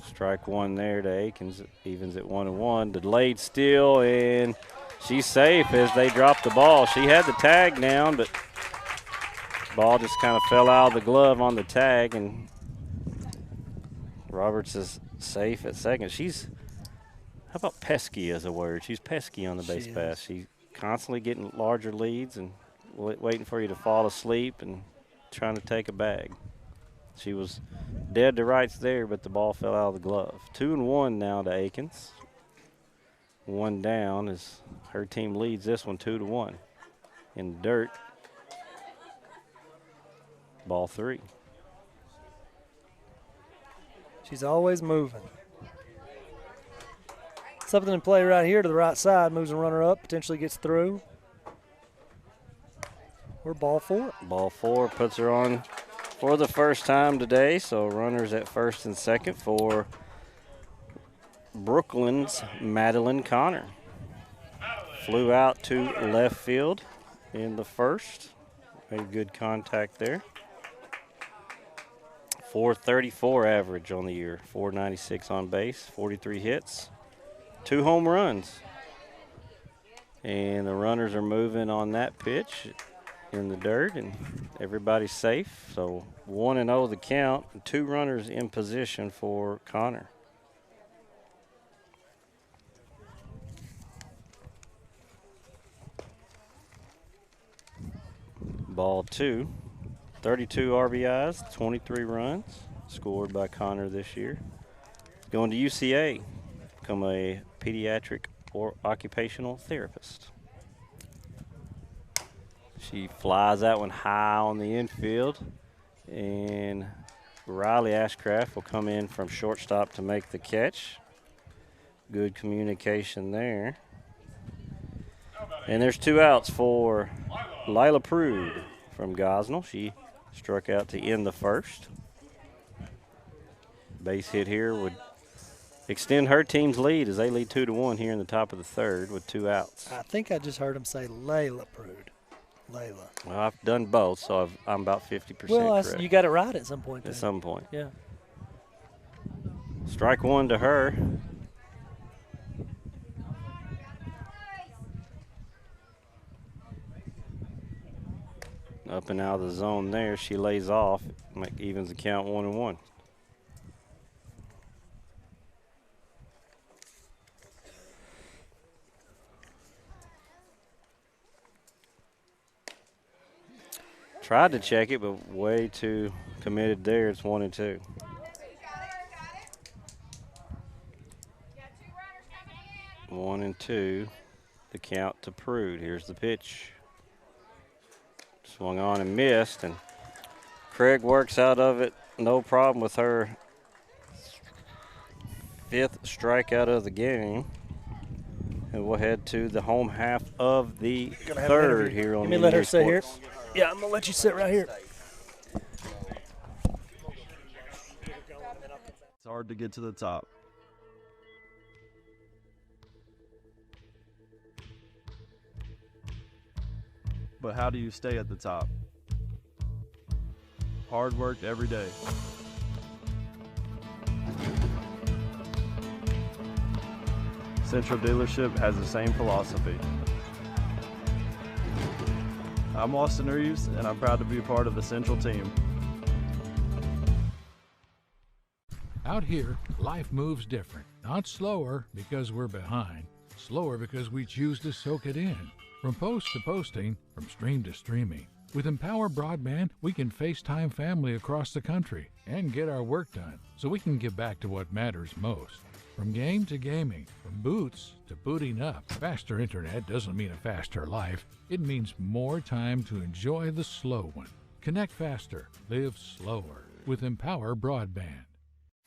Strike 1 there to Akins, evens at 1-1. Delayed steal, and she's safe as they drop the ball. She had the tag down, but ball just kind of fell out of the glove on the tag, and Roberts is safe at second. She's, how about pesky as a word? She's pesky on the base pass. She's constantly getting larger leads and waiting for you to fall asleep and trying to take a bag. She was dead to rights there, but the ball fell out of the glove. 2-1 now to Akins. 1 down as her team leads this one 2-1. In the dirt. Ball 3. She's always moving. Something in play right here to the right side. Moves a runner up, potentially gets through. We're ball 4. Ball 4 puts her on for the first time today, so runners at first and second for Brooklyn's Madeline Connor. Flew out to left field in the first. Made good contact there. 434 average on the year, 496 on base, 43 hits, 2 home runs. And the runners are moving on that pitch in the dirt, and everybody's safe. So 1-0 the count, 2 runners in position for Connor. Ball 2, 32 RBIs, 23 runs scored by Connor this year. Going to UCA, become a pediatric or occupational therapist. She flies that one high on the infield, and Riley Ashcraft will come in from shortstop to make the catch. Good communication there. And there's 2 outs for Lila Prude from Gosnell. She struck out to end the first. Base hit here would extend her team's lead as they lead 2-1 here in the top of the third with 2 outs. I think I just heard him say Layla Prude. Layla. Well, I've done both, so I'm about 50% correct. You got it right at some point. At some point. Yeah. Strike 1 to her. Up and out of the zone there. She lays off. Evens the count 1-1. Tried to check it, but way too committed there. It's 1-2. One and 2. The count to Prude. Here's the pitch. Swung on and missed, and Craig works out of it. No problem with her 5th strikeout of the game. And we'll head to the home half of the third here on Let me let her sit here. Sports. Yeah, I'm going to let you sit right here. It's hard to get to the top. But how do you stay at the top? Hard work every day. Central Dealership has the same philosophy. I'm Austin Reeves, and I'm proud to be a part of the Central team. Out here, life moves different. Not slower because we're behind. Slower because we choose to soak it in. From post to posting, from stream to streaming. With Empower Broadband, we can FaceTime family across the country and get our work done so we can get back to what matters most. From game to gaming, from boots to booting up, faster internet doesn't mean a faster life. It means more time to enjoy the slow one. Connect faster, live slower with Empower Broadband.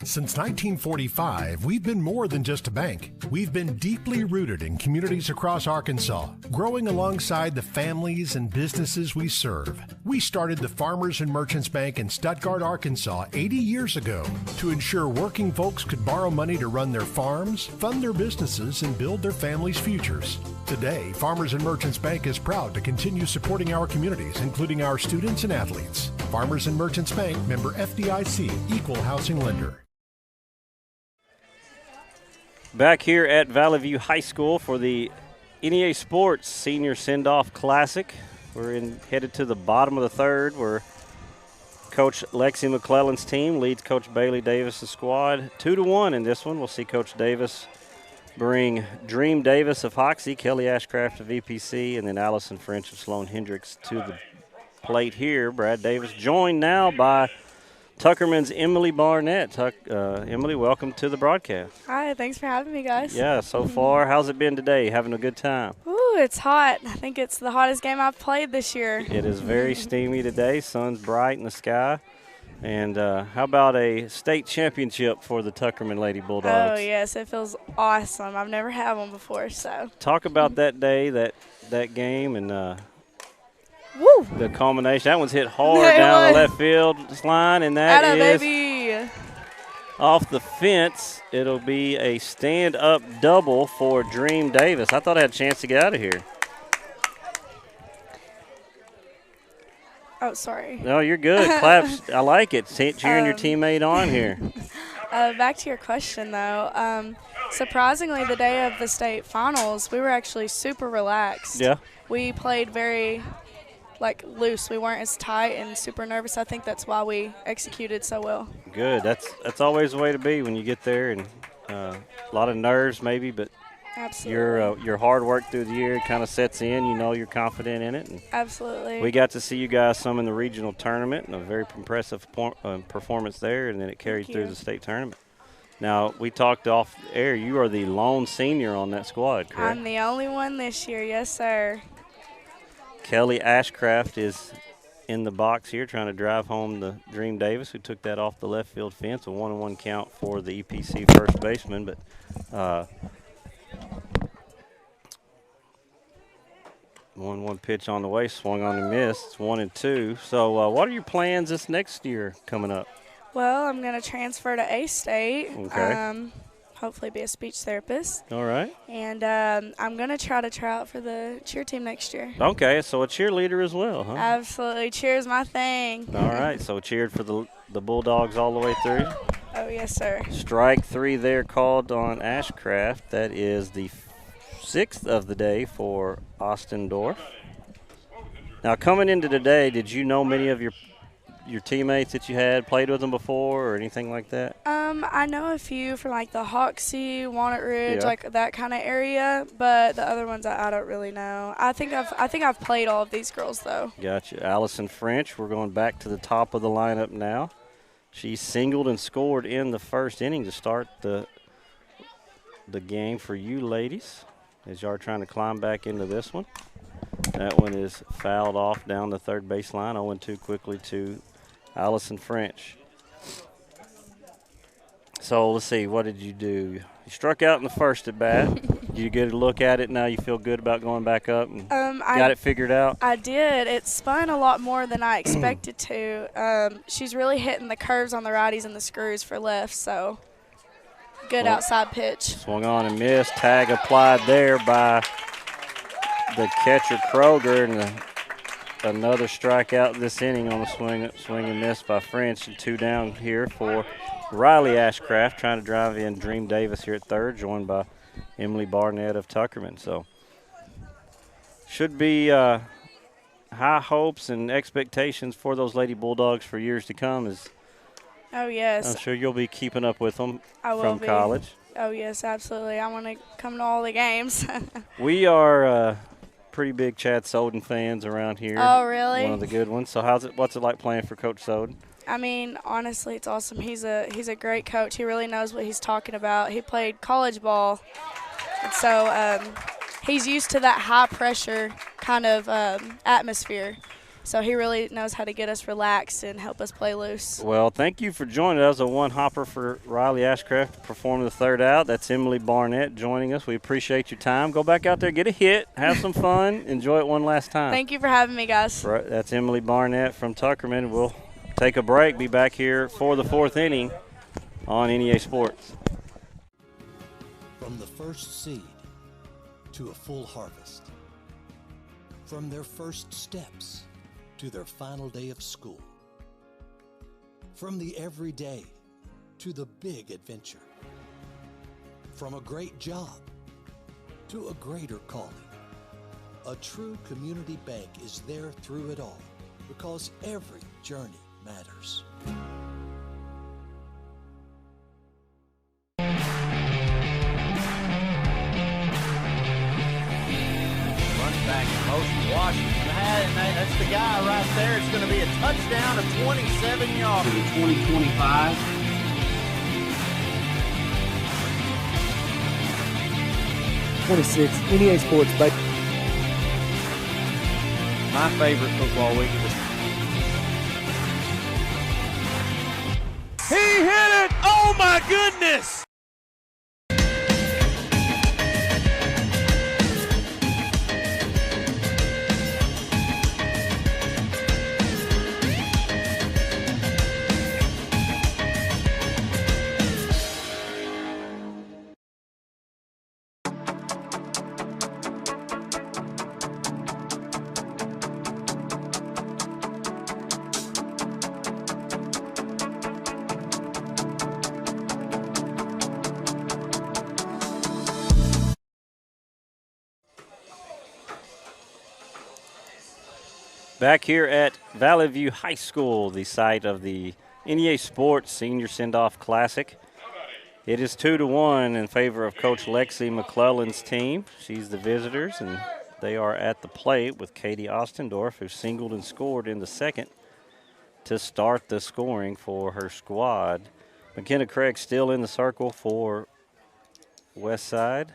Since 1945, we've been more than just a bank. We've been deeply rooted in communities across Arkansas, growing alongside the families and businesses we serve. We started the Farmers and Merchants Bank in Stuttgart, Arkansas 80 years ago to ensure working folks could borrow money to run their farms, fund their businesses, and build their families' futures. Today, Farmers and Merchants Bank is proud to continue supporting our communities, including our students and athletes. Farmers and Merchants Bank, member FDIC, equal housing lender. Back here at Valley View High School for the NEA Sports Senior Sendoff Classic. We're headed to the bottom of the third where Coach Lexi McClellan's team leads Coach Bailey Davis' squad 2-1 in this one. We'll see Coach Davis bring Dream Davis of Hoxie, Kelly Ashcraft of VPC, and then Allison French of Sloan Hendricks to the plate here. Brad Davis joined now by Tuckerman's Emily Barnett. Emily, welcome to the broadcast. Hi, thanks for having me, guys. Yeah, so far, how's it been today? Having a good time? Ooh, it's hot. I think it's the hottest game I've played this year. It is very steamy today. Sun's bright in the sky. And how about a state championship for the Tuckerman Lady Bulldogs? Oh, yes, it feels awesome. I've never had one before, so. Talk about that day, that game, and woo! The culmination. That one's hit hard down the left field line, and that is baby. Off the fence. It'll be a stand-up double for Dream Davis. I thought I had a chance to get out of here. Oh, sorry. No, you're good. Claps. I like it. Cheering your teammate on here. Back to your question, though. Surprisingly, the day of the state finals, we were actually super relaxed. Yeah. We played very loose. We weren't as tight and super nervous. I think that's why we executed so well. Good. That's always the way to be when you get there, and a lot of nerves maybe, but absolutely. Your hard work through the year kind of sets in. You know you're confident in it. And absolutely. We got to see you guys some in the regional tournament, and a very impressive performance there, and then it carried through the state tournament. Now, we talked off air. You are the lone senior on that squad, correct? I'm the only one this year. Yes, sir. Kelly Ashcraft is in the box here trying to drive home the Dream Davis, who took that off the left field fence. A 1-1 count for the EPC first baseman. But 1-1 pitch on the way, swung on and missed. It's 1-2. So what are your plans this next year coming up? Well, I'm going to transfer to A-State. Okay. Hopefully be a speech therapist. All right. And I'm going to try out for the cheer team next year. Okay, so a cheerleader as well, huh? Absolutely. Cheer's my thing. All right, so cheered for the Bulldogs all the way through. Oh, yes, sir. Strike 3 there called on Ashcraft. That is the 6th of the day for Austin Dorff. Now, coming into today, did you know many of your teammates that you had played with them before or anything like that? I know a few from the Hoxie, Walnut Ridge, that kind of area, but the other ones I don't really know. I think I've played all of these girls though. Gotcha. Allison French, we're going back to the top of the lineup now. She singled and scored in the first inning to start the game for you ladies as you are trying to climb back into this one. That one is fouled off down the third baseline. 0-2 quickly to Allison French. So let's see, what did you do? You struck out in the first at bat. Did you get a look at it? Now you feel good about going back up and got it figured out? I did. It spun a lot more than I expected to. She's really hitting the curves on the righties and the screws for left, so good outside pitch. Swung on and missed. Tag applied there by the catcher Kroger, and another strikeout this inning on the swing and miss by French, and 2 down here for Riley Ashcraft, trying to drive in Dream Davis here at third, joined by Emily Barnett of Tuckerman. So should be high hopes and expectations for those Lady Bulldogs for years to come. Oh, yes. I'm sure you'll be keeping up with them from college. Oh, yes, absolutely. I want to come to all the games. We are pretty big Chad Soden fans around here. Oh, really? One of the good ones. So what's it like playing for Coach Soden? I mean, honestly, it's awesome. He's a great coach. He really knows what he's talking about. He played college ball, and so he's used to that high-pressure kind of atmosphere. So he really knows how to get us relaxed and help us play loose. Well, thank you for joining us. A one-hopper for Riley Ashcraft to perform the third out. That's Emily Barnett joining us. We appreciate your time. Go back out there, get a hit, have some fun, enjoy it one last time. Thank you for having me, guys. Right, that's Emily Barnett from Tuckerman. We'll take a break, be back here for the 4th inning on NEA Sports. From the first seed to a full harvest, from their first steps to their final day of school, from the everyday to the big adventure, from a great job to a greater calling, a true community bank is there through it all, because every journey matters. Runs back in motion. Washington had it. That's the guy right there. It's going to be a touchdown of 27 yards. To the 2025. NEA Sports, baby. My favorite football week is He hit it! Oh my goodness! Back here at Valley View High School, the site of the NEA Sports Senior Sendoff Classic. It is 2-1 in favor of Coach Lexi McClellan's team. She's the visitors, and they are at the plate with Katie Ostendorf, who singled and scored in the second to start the scoring for her squad. McKenna Craig still in the circle for West Side.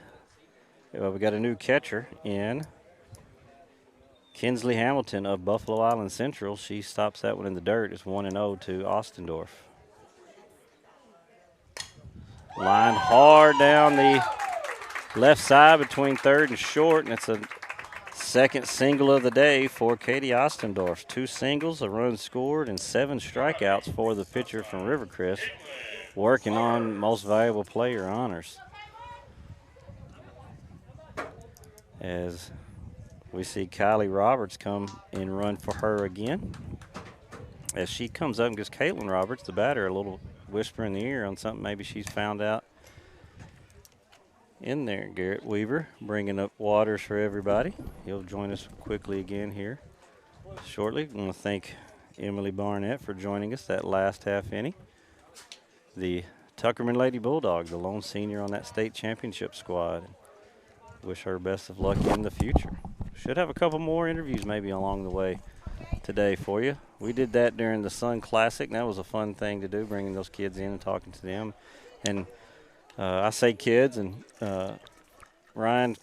We got a new catcher in. Kinsley Hamilton of Buffalo Island Central. She stops that one in the dirt. It's 1-0 to Ostendorf. Lined hard down the left side between third and short, and it's a second single of the day for Katie Ostendorf. 2 singles, a run scored, and 7 strikeouts for the pitcher from Rivercrest, working on most valuable player honors. As we see Kylie Roberts come and run for her again. As she comes up and gives Caitlin Roberts, the batter, a little whisper in the ear on something maybe she's found out in there. Garrett Weaver bringing up waters for everybody. He'll join us quickly again here shortly. I want to thank Emily Barnett for joining us that last half inning. The Tuckerman Lady Bulldogs, the lone senior on that state championship squad. Wish her best of luck in the future. Should have a couple more interviews maybe along the way today for you. We did that during the Sun Classic, and that was a fun thing to do, bringing those kids in and talking to them. And I say kids, and Ryan,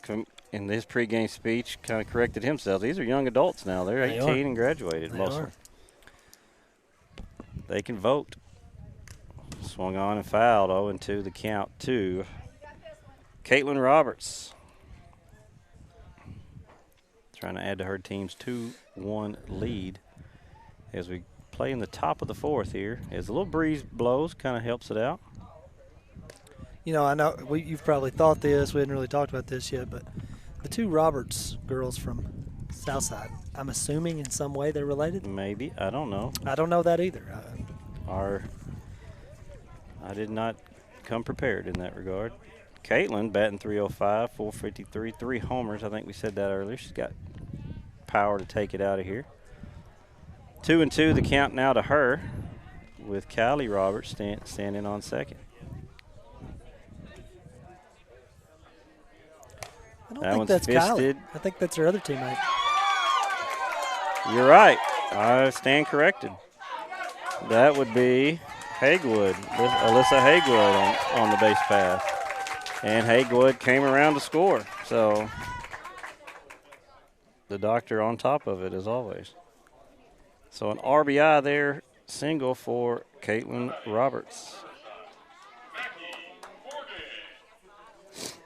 in his pregame speech, kind of corrected himself. These are young adults now. They're 18 and graduated, mostly. They can vote. Swung on and fouled. 0-2 the count to Caitlin Roberts. Trying to add to her team's 2-1 lead as we play in the top of the fourth here. As a little breeze blows, kind of helps it out. You know, I know you've probably thought this. We hadn't really talked about this yet, but the two Roberts girls from Southside, I'm assuming in some way they're related? Maybe. I don't know. I don't know that either. I did not come prepared in that regard. Caitlin batting .305, 453, 3 homers. I think we said that earlier. She's got power to take it out of here. 2-2 the count now to her, with Kylie Roberts standing on second. I don't think that's Kylie. I think that's her other teammate. You're right. I stand corrected. That would be Hagewood, Alyssa Hagewood on the base pass. And Hagewood came around to score. So the doctor on top of it as always. So an RBI there, single for Caitlin Roberts.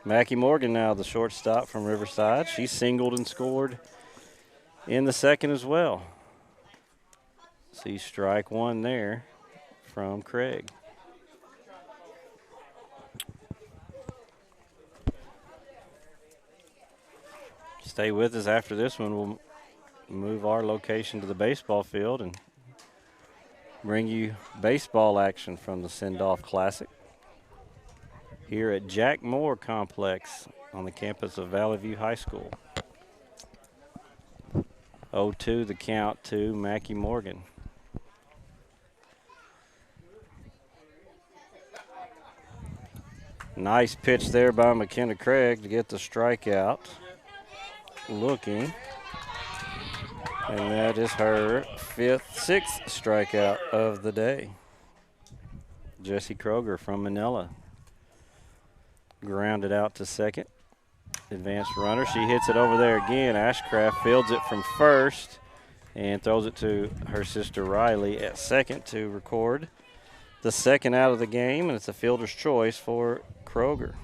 Mackie Morgan now the shortstop from Riverside. She singled and scored in the second as well. See strike one there from Craig. Stay with us after this one. We'll move our location to the baseball field and bring you baseball action from the Sendoff Classic here at Jack Moore Complex on the campus of Valley View High School. 0-2 the count to Mackie Morgan. Nice pitch there by McKenna Craig to get the strikeout. Looking. And that is her sixth strikeout of the day. Jessie Kroger from Manila. Grounded out to second. Advanced runner. She hits it over there again. Ashcraft fields it from first and throws it to her sister Riley at second to record the second out of the game, and it's a fielder's choice for Kroger.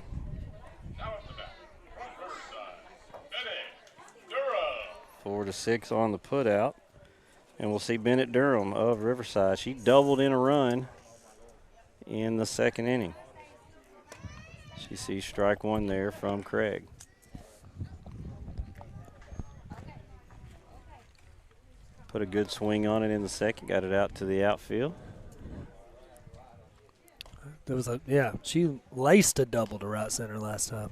4-6 on the putout, and we'll see Bennett Durham of Riverside. She doubled in a run in the second inning. She sees strike one there from Craig. Put a good swing on it in the second, got it out to the outfield. There was she laced a double to right center last time.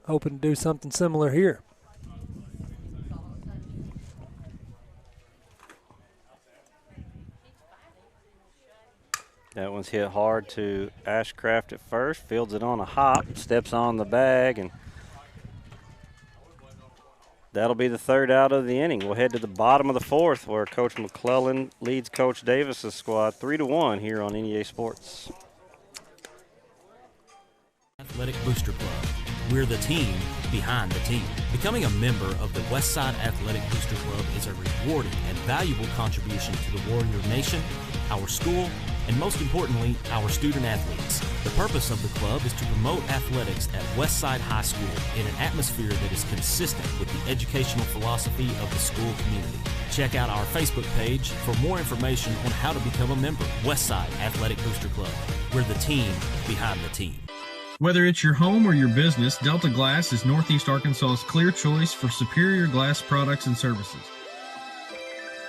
Hoping to do something similar here. That one's hit hard to Ashcraft at first, fields it on a hop, steps on the bag, and that'll be the third out of the inning. We'll head to the bottom of the fourth where Coach McClellan leads Coach Davis's squad 3-1 here on NEA Sports. Athletic Booster Club. We're the team behind the team. Becoming a member of the Westside Athletic Booster Club is a rewarding and valuable contribution to the Warrior Nation, our school, and most importantly, our student athletes. The purpose of the club is to promote athletics at Westside High School in an atmosphere that is consistent with the educational philosophy of the school community. Check out our Facebook page for more information on how to become a member. Westside Athletic Booster Club. We're the team behind the team. Whether it's your home or your business, Delta Glass is Northeast Arkansas's clear choice for superior glass products and services.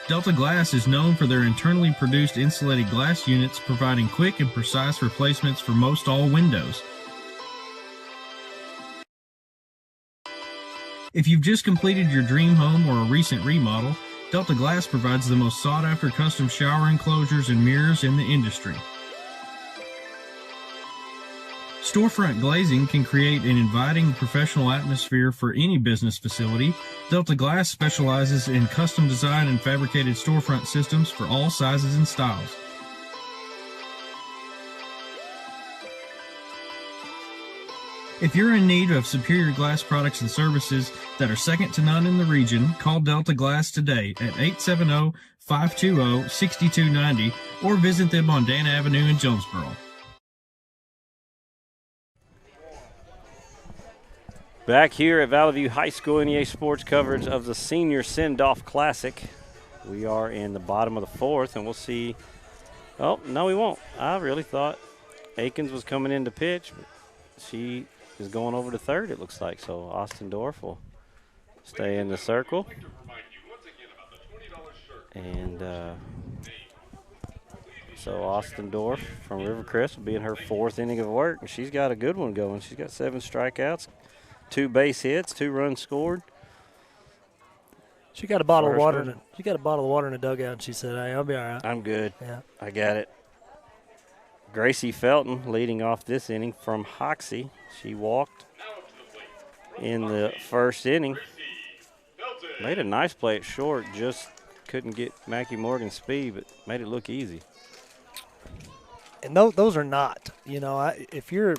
Delta Glass is known for their internally produced insulated glass units, providing quick and precise replacements for most all windows. If you've just completed your dream home or a recent remodel, Delta Glass provides the most sought-after custom shower enclosures and mirrors in the industry. Storefront glazing can create an inviting professional atmosphere for any business facility. Delta Glass specializes in custom design and fabricated storefront systems for all sizes and styles. If you're in need of superior glass products and services that are second to none in the region, call Delta Glass today at 870-520-6290 or visit them on Dana Avenue in Jonesboro. Back here at Valley View High School, NEA Sports coverage of the Senior Sendoff Classic. We are in the bottom of the fourth, and we'll see. Oh, no, we won't. I really thought Akins was coming in to pitch, but she is going over to third, it looks like. So Austin Dorff will stay in the circle. And so Austin Dorff from Rivercrest will be in her fourth inning of work, and she's got a good one going. She's got 7 strikeouts, 2 base hits, 2 runs scored. She got a bottle of water. She got a bottle of water in the dugout, and she said, "Hey, I'll be all right." I'm good. Yeah, I got it. Gracie Felton leading off this inning from Hoxie. She walked in the first inning. Made a nice play at short, just couldn't get Mackie Morgan's speed, but made it look easy. And those are not. You know, if you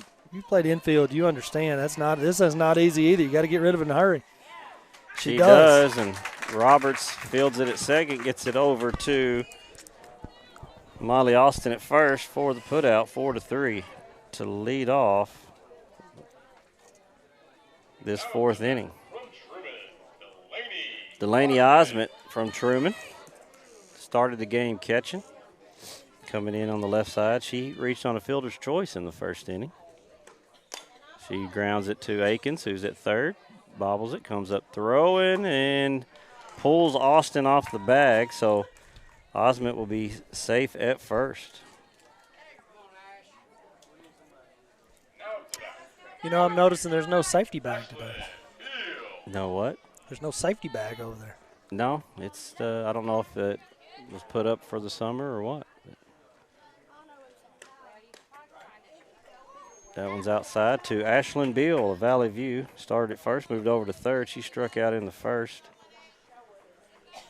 played infield, you understand this is not easy either. You got to get rid of it in a hurry. She does, and Roberts fields it at second, gets it over to Molly Austin at first for the putout, 4-3 to lead off this fourth inning. Delaney Osment from Truman started the game catching. Coming in on the left side, she reached on a fielder's choice in the first inning. She grounds it to Akins, who's at third. Bobbles it, comes up throwing, and pulls Austin off the bag, so Osment will be safe at first. You know, I'm noticing there's no safety bag today. No what? There's no safety bag over there. No, it's I don't know if it was put up for the summer or what. That one's outside to Ashlyn Beal of Valley View. Started at first, moved over to third. She struck out in the first.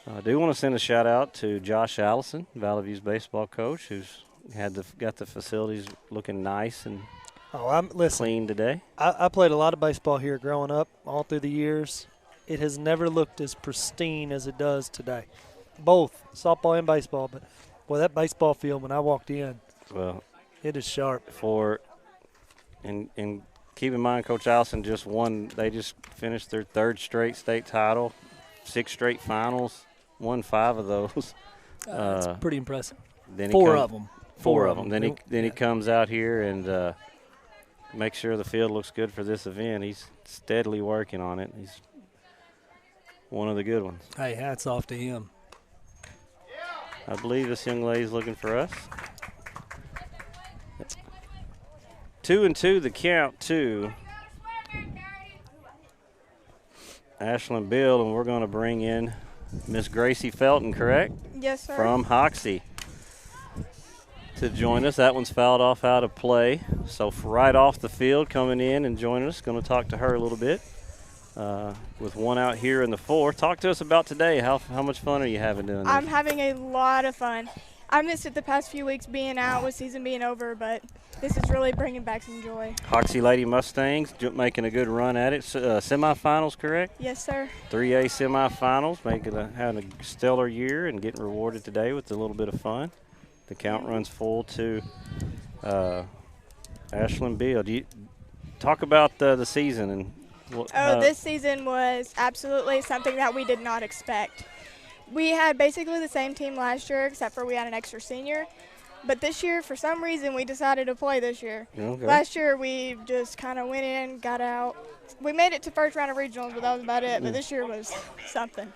I do want to send a shout out to Josh Allison, Valley View's baseball coach, who's got the facilities looking nice and clean today. I played a lot of baseball here growing up, all through the years. It has never looked as pristine as it does today. Both softball and baseball, but boy, that baseball field when I walked in, well, it is sharp. And keep in mind, Coach Allison just won. They just finished their 3rd straight state title, 6 straight finals, won 5 of those. That's pretty impressive. Then Four of them. Then he comes out here and makes sure the field looks good for this event. He's steadily working on it. He's one of the good ones. Hey, hats off to him. I believe this young lady's looking for us. 2-2 the count to Ashlyn Bill, and we're going to bring in Miss Gracie Felton, correct? Yes, sir. From Hoxie to join us. That one's fouled off out of play. So right off the field coming in and joining us. Going to talk to her a little bit with one out here in the fourth. Talk to us about today. How much fun are you having doing this? I'm having a lot of fun. I missed it the past few weeks being out with season being over, but this is really bringing back some joy. Hoxie Lady Mustangs making a good run at it. Semifinals, correct? Yes, sir. 3A semifinals, having a stellar year and getting rewarded today with a little bit of fun. The count runs full to Ashlyn Beal. Do you talk about the season and? This season was absolutely something that we did not expect. We had basically the same team last year, except for we had an extra senior. But this year, for some reason, we decided to play this year. Okay. Last year, we just kind of went in, got out. We made it to first round of regionals, but that was about it. But this year was something.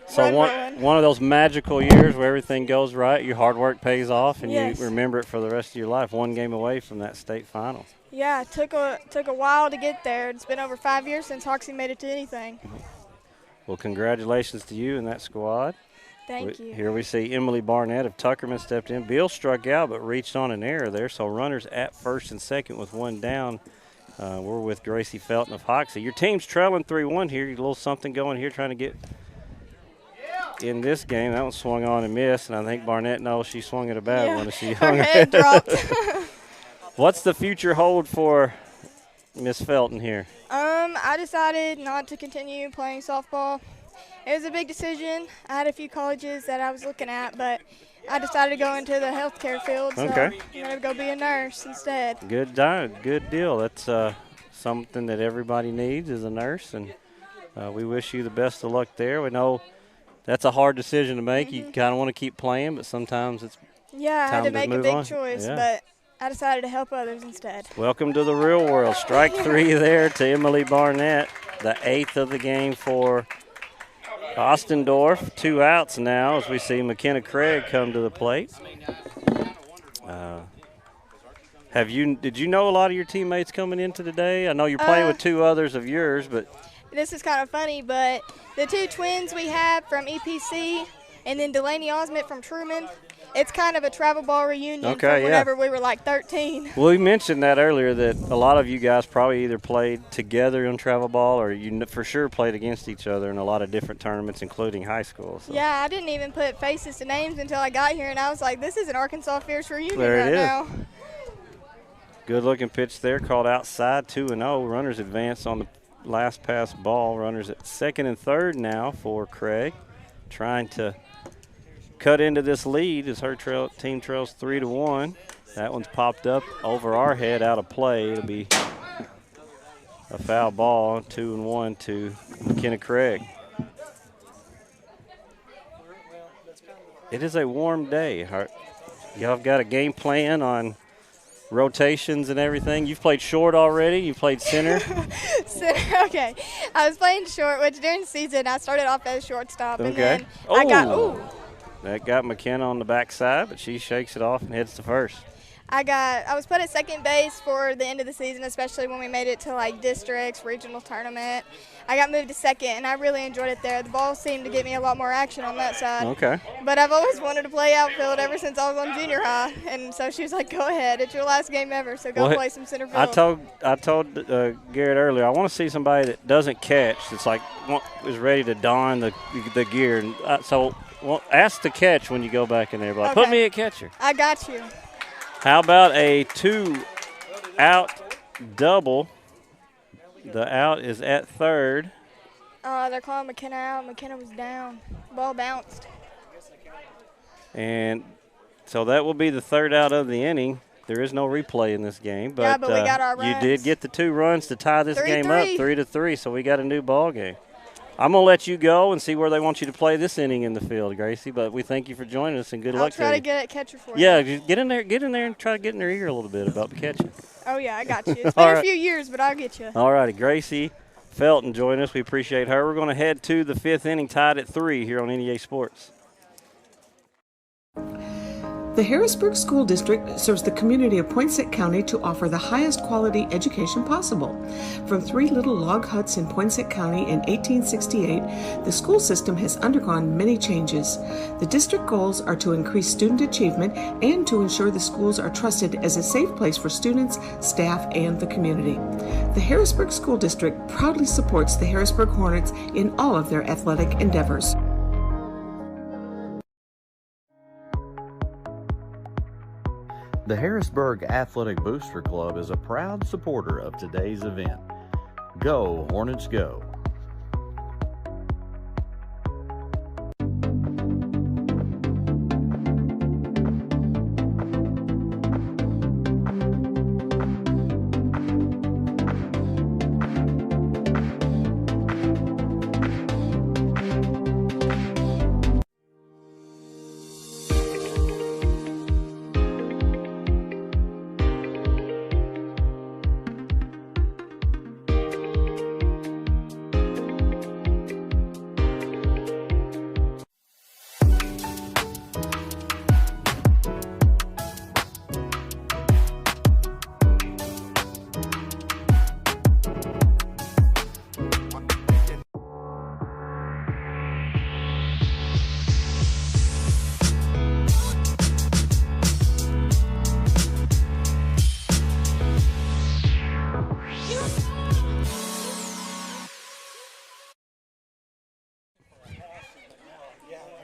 So one of those magical years where everything goes right, your hard work pays off, and Yes. you remember it for the rest of your life. One game away from that state final. Yeah, it took a while to get there. It's been over 5 years since Hoxie made it to anything. Well, congratulations to you and that squad. Thank you. Here we see Emily Barnett of Tuckerman stepped in. Bill struck out but reached on an error there, so runners at first and second with one down. We're with Gracie Felton of Hoxie. Your team's trailing 3-1 here. A little something going here trying to get in this game. That one swung on and missed, and I think Barnett knows she swung at a bad one. She hung her head dropped. What's the future hold for Miss Felton here? I decided not to continue playing softball. It was a big decision. I had a few colleges that I was looking at, but I decided to go into the healthcare field, so Okay. I'm going to go be a nurse instead. Good deal. That's something that everybody needs is a nurse, and we wish you the best of luck there. We know that's a hard decision to make. You kind of want to keep playing, but sometimes it's Yeah, I had time to make a move big on. choice, Yeah. but I decided to help others instead. Welcome to the real world. Strike 3 there to Emily Barnett, the 8th of the game for Ostendorf. 2 outs now as we see McKenna Craig come to the plate. Did you know a lot of your teammates coming into today? I know you're playing with 2 others of yours, but This is kind of funny, but the 2 twins we have from EPC and then Delaney Osment from Truman, it's kind of a travel ball reunion from whenever we were like 13. well, we mentioned that earlier that a lot of you guys probably either played together on travel ball or you for sure played against each other in a lot of different tournaments, including high school. So. Yeah, I didn't even put faces to names until I got here, and I was like, this is an Arkansas Fierce reunion There it right is. now. Good looking pitch there, called outside, 2-0. Runners advance on the last pass ball. Runners at second and third now for Craig, trying to cut into this lead as her team trails 3-1. That one's popped up over our head, out of play. It'll be a foul ball, 2-1 to McKenna Craig. It is a warm day. Y'all have got a game plan on rotations and everything. You've played short already. You played center. Center, okay. I was playing short, which during the season I started off as shortstop, and Okay. then I got That got McKenna on the backside, but she shakes it off and heads to first. I was put at second base for the end of the season, especially when we made it to like districts, regional tournament. I got moved to second, and I really enjoyed it there. The ball seemed to get me a lot more action on that side. Okay. But I've always wanted to play outfield ever since I was on junior high, and so she was like, "Go ahead, it's your last game ever, so go play some center field." I told Garrett earlier, I want to see somebody that doesn't catch. It's like is ready to don the gear. And ask the catch when you go back in there. Like, Okay. Put me at catcher. I got you. How about a 2-out double? The out is at third. They're calling McKenna out. McKenna was down. Ball bounced. And so that will be the 3rd out of the inning. There is no replay in this game, but, Yeah, but we got our you runs. did get the 2 runs to tie this 3-3. game up 3-3. So we got a new ball game. I'm gonna let you go and see where they want you to play this inning in the field, Gracie. But we thank you for joining us and good luck to you. I'll try to get at catcher for you. Yeah, just get in there and try to get in their ear a little bit about the catching. Oh yeah, I got you. It's All been right. a few years, but I'll get you. All righty, Gracie Felton joining us. We appreciate her. We're going to head to the 5th inning, tied at 3 here on NEA Sports. The Harrisburg School District serves the community of Poinsett County to offer the highest quality education possible. From 3 little log huts in Poinsett County in 1868, the school system has undergone many changes. The district goals are to increase student achievement and to ensure the schools are trusted as a safe place for students, staff, and the community. The Harrisburg School District proudly supports the Harrisburg Hornets in all of their athletic endeavors. The Harrisburg Athletic Booster Club is a proud supporter of today's event. Go, Hornets, go!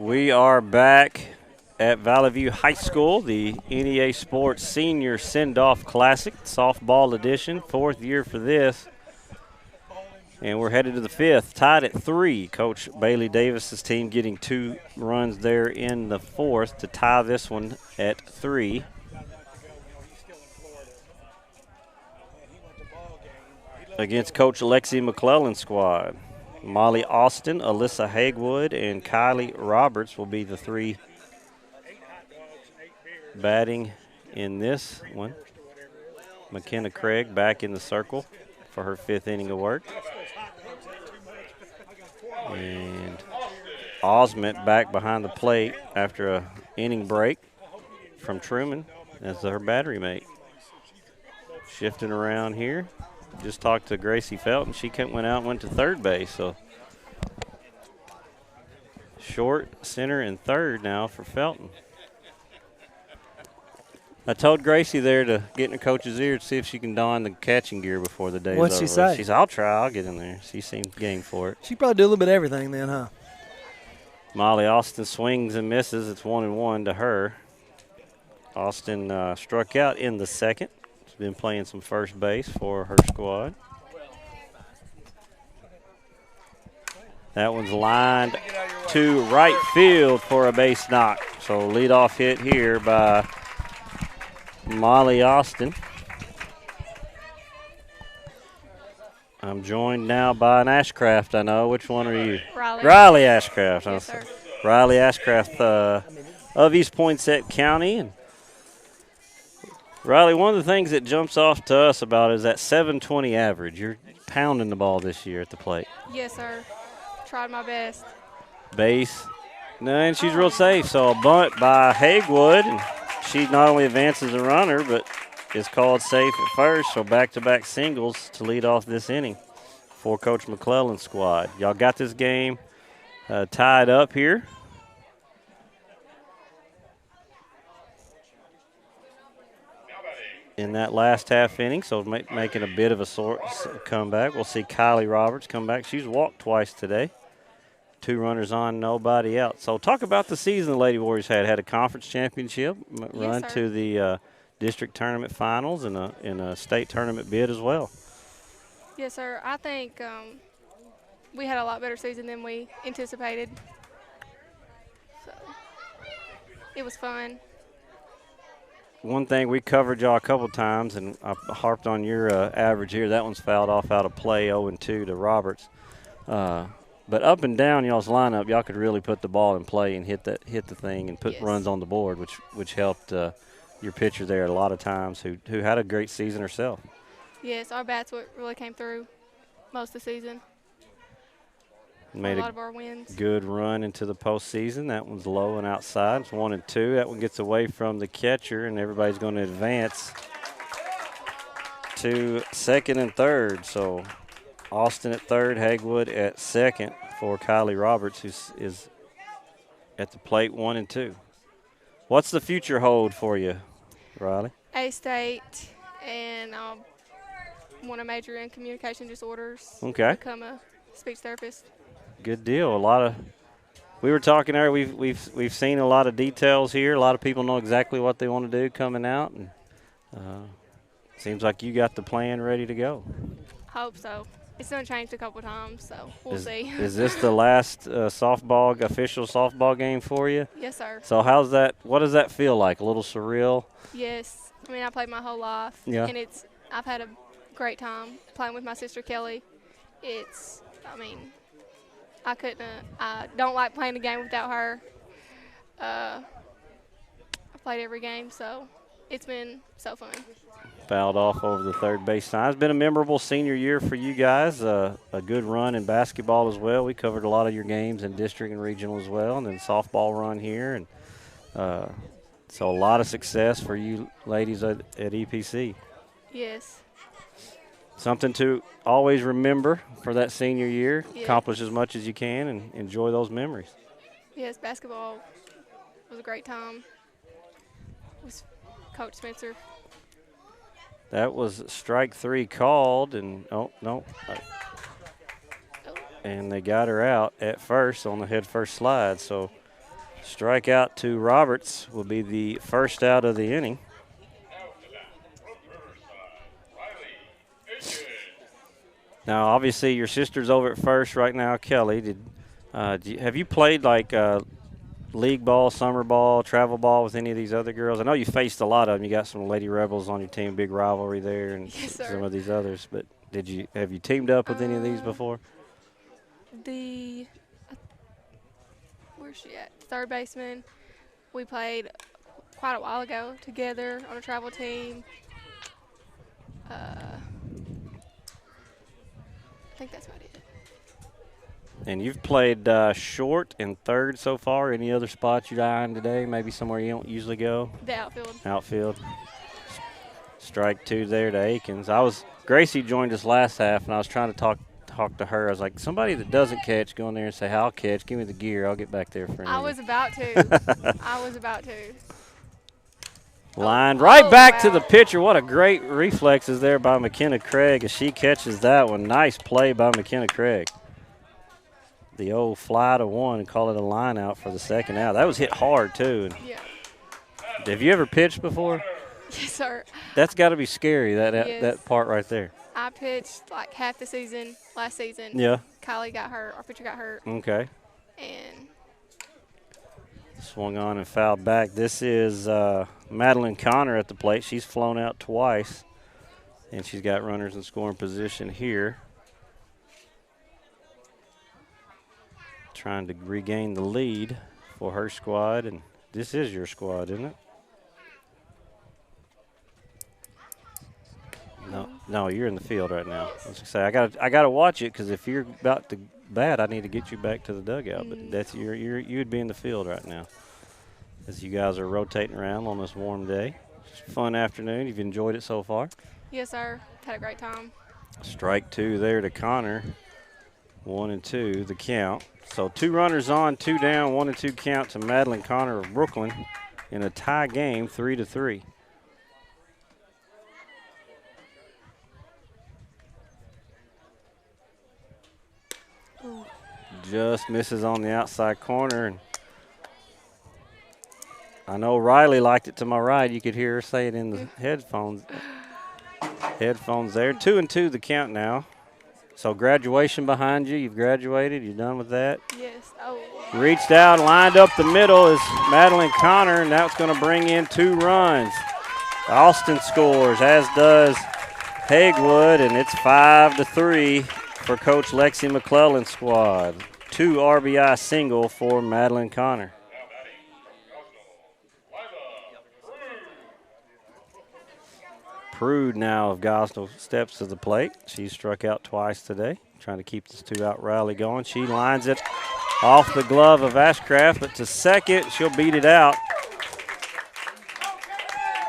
We are back at Valley View High School, the NEA Sports Senior Sendoff Classic, softball edition, 4th year for this. And we're headed to the 5th, tied at 3. Coach Bailey Davis's team getting 2 runs there in the 4th to tie this one at 3. Against Coach Lexi McClellan's squad. Molly Austin, Alyssa Hagwood, and Kylie Roberts will be the 3 batting in this one. McKenna Craig back in the circle for her 5th inning of work. And Osment back behind the plate after a inning break from Truman as her battery mate. Shifting around here. Just talked to Gracie Felton. She went out and went to third base. So short, center, and third now for Felton. I told Gracie there to get in the coach's ear to see if she can don the catching gear before the day is over. What'd she say? She said, I'll try. I'll get in there. She seemed game for it. She probably do a little bit of everything then, huh? Molly Austin swings and misses. It's 1-1 to her. Austin struck out in the 2nd. She's been playing some first base for her squad. That one's lined to right field for a base knock. So leadoff hit here by Molly Austin. I'm joined now by an Ashcraft, I know. Which one are you? Riley Ashcraft. Yes, sir. Riley Ashcraft of East Poinsett County. And Riley, one of the things that jumps off to us about is that 720 average. You're pounding the ball this year at the plate. Yes, sir. Tried my best. Base. No, and she's real safe. So a bunt by Hagwood. And she not only advances the runner, but is called safe at first. So back-to-back singles to lead off this inning for Coach McClellan's squad. Y'all got this game tied up here. In that last half inning, so making a bit of a comeback. We'll see Kylie Roberts come back. She's walked twice today. 2 runners on, nobody out. So talk about the season the Lady Warriors had a conference championship, run to the district tournament finals, and a state tournament bid as well. Yes, sir. I think we had a lot better season than we anticipated. So it was fun. One thing we covered y'all a couple times, and I harped on your average here. That one's fouled off out of play, 0-2 to Roberts. But up and down y'all's lineup, y'all could really put the ball in play and hit the thing and put runs on the board, which helped your pitcher there a lot of times, who had a great season herself. Yes, our bats really came through most of the season. Made a lot of our wins. Good run into the postseason. That one's low and outside. It's 1-2. That one gets away from the catcher, and everybody's going to advance to 2nd and 3rd. So Austin at 3rd, Hagwood at 2nd for Kylie Roberts, who is at the plate 1-2. What's the future hold for you, Riley? A-State, and I want to major in communication disorders. Okay. Become a speech therapist. Good deal. We were talking there. We've seen a lot of details here. A lot of people know exactly what they want to do coming out, and seems like you got the plan ready to go. Hope so. It's going to change a couple times, so we'll see. Is this the last official softball game for you? Yes, sir. So what does that feel like? A little surreal? Yes. I mean, I played my whole life, yeah. And I've had a great time playing with my sister Kelly. I don't like playing the game without her. I played every game, so it's been so fun. Fouled off over the third base sign. It's been a memorable senior year for you guys. A good run in basketball as well. We covered a lot of your games in district and regional as well, and then softball run here. And so a lot of success for you ladies at EPC. Yes. Something to always remember for that senior year. Yeah. Accomplish as much as you can and enjoy those memories. Yes, basketball was a great time with Coach Spencer. That was strike 3 called, and and they got her out at first on the head first slide. So strikeout to Roberts will be the first out of the inning. Now, obviously, your sister's over at first right now, Kelly. Have you played like league ball, summer ball, travel ball with any of these other girls? I know you faced a lot of them. You got some Lady Rebels on your team, big rivalry there, and some of these others. But have you teamed up with any of these before? Where's she at? Third baseman. We played quite a while ago together on a travel team. I think that's about it. And you've played short and third so far. Any other spots you're eyeing today? Maybe somewhere you don't usually go? The outfield. Outfield. Strike 2 there to Akins. Gracie joined us last half, and I was trying to talk to her. I was like, somebody that doesn't catch, go in there and say, I'll catch. Give me the gear. I'll get back there for a minute. I was about to. I was about to. Lined right back to the pitcher. What a great reflexes there by McKenna Craig as she catches that one. Nice play by McKenna Craig. The old fly to one and call it a line out for the second out. That was hit hard, too. Yeah. Have you ever pitched before? Yes, sir. That's got to be scary, that part right there. I pitched like half the season last season. Yeah. Kylie got hurt. Our pitcher got hurt. Okay. And swung on and fouled back. This is Madeline Connor at the plate. She's flown out twice, and she's got runners in scoring position here. Trying to regain the lead for her squad, and this is your squad, isn't it? No, you're in the field right now. I was gonna say I got to watch it because if you're about to bat, I need to get you back to the dugout. But that's you'd be in the field right now as you guys are rotating around on this warm day. Just a fun afternoon. You've enjoyed it so far? Yes, sir. Had a great time. Strike 2 there to Connor. 1-2 the count. So 2 runners on, 2 down, 1-2 count to Madeline Connor of Brooklyn in a tie game, 3-3. Just misses on the outside corner. And I know Riley liked it to my right. You could hear her say it in the headphones. Headphones there. 2-2 the count now. So graduation behind you. You've graduated. You're done with that? Yes. Oh. Reached out, lined up the middle is Madeline Connor, and that's going to bring in 2 runs. Austin scores, as does Hagewood, and it's 5-3 for Coach Lexi McClellan's squad. 2 RBI single for Madeline Connor. Prude now of Gosnell steps to the plate. She's struck out twice today, trying to keep this 2-out rally going. She lines it off the glove of Ashcraft, but to second, she'll beat it out.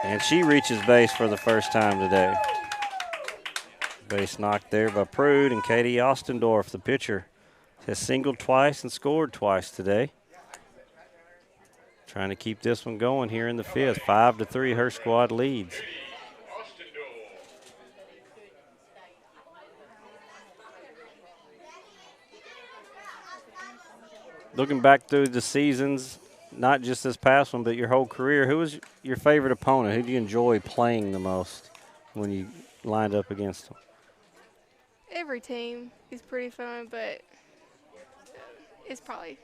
And she reaches base for the first time today. Base knocked there by Prude, and Katie Ostendorf, the pitcher, has singled twice and scored twice today. Trying to keep this one going here in the 5th. 5-3, her squad leads. Looking back through the seasons, not just this past one, but your whole career, who was your favorite opponent? Who do you enjoy playing the most when you lined up against them? Every team is pretty fun, but it's probably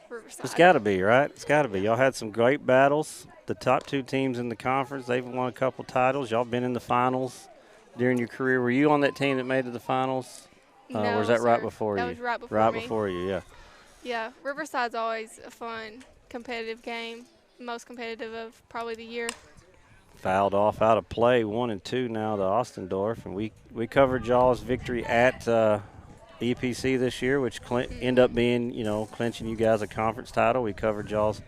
Riverside. It's got to be, right? It's got to be. Y'all had some great battles. The top 2 teams in the conference, they've won a couple titles. Y'all been in the finals during your career. Were you on that team that made it to the finals? No, or was that right before you? That was right before Right me. before you, yeah. Yeah, Riverside's always a fun, competitive game. Most competitive of probably the year. Fouled off out of play, 1-2 now to Ostendorf. And we covered y'all's victory at EPC this year, which ended up being, clinching you guys a conference title. We covered y'all's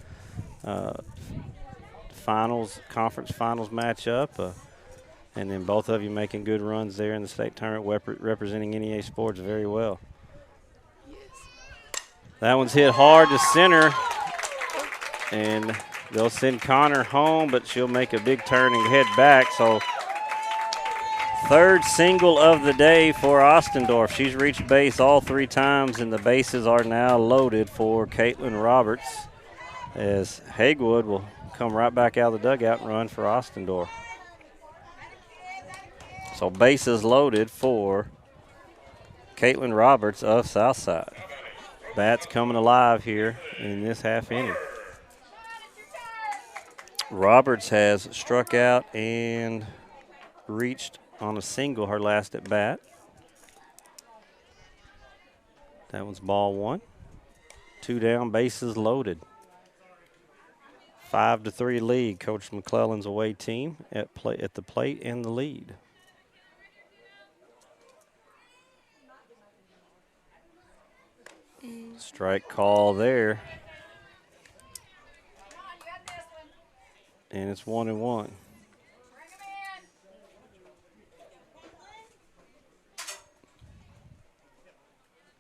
conference finals matchup. And then both of you making good runs there in the state tournament, representing NEA sports very well. That one's hit hard to center, and they'll send Connor home, but she'll make a big turn and head back. So 3rd single of the day for Ostendorf. She's reached base all 3 times, and the bases are now loaded for Caitlin Roberts, as Hagewood will come right back out of the dugout and run for Ostendorf. So bases loaded for Caitlin Roberts of Southside. Bats coming alive here in this half inning. Roberts has struck out and reached on a single her last at bat. That one's ball one. 2 down, bases loaded. 5-3 lead. Coach McClellan's away team at the plate and the lead. Strike call there. And it's 1-1.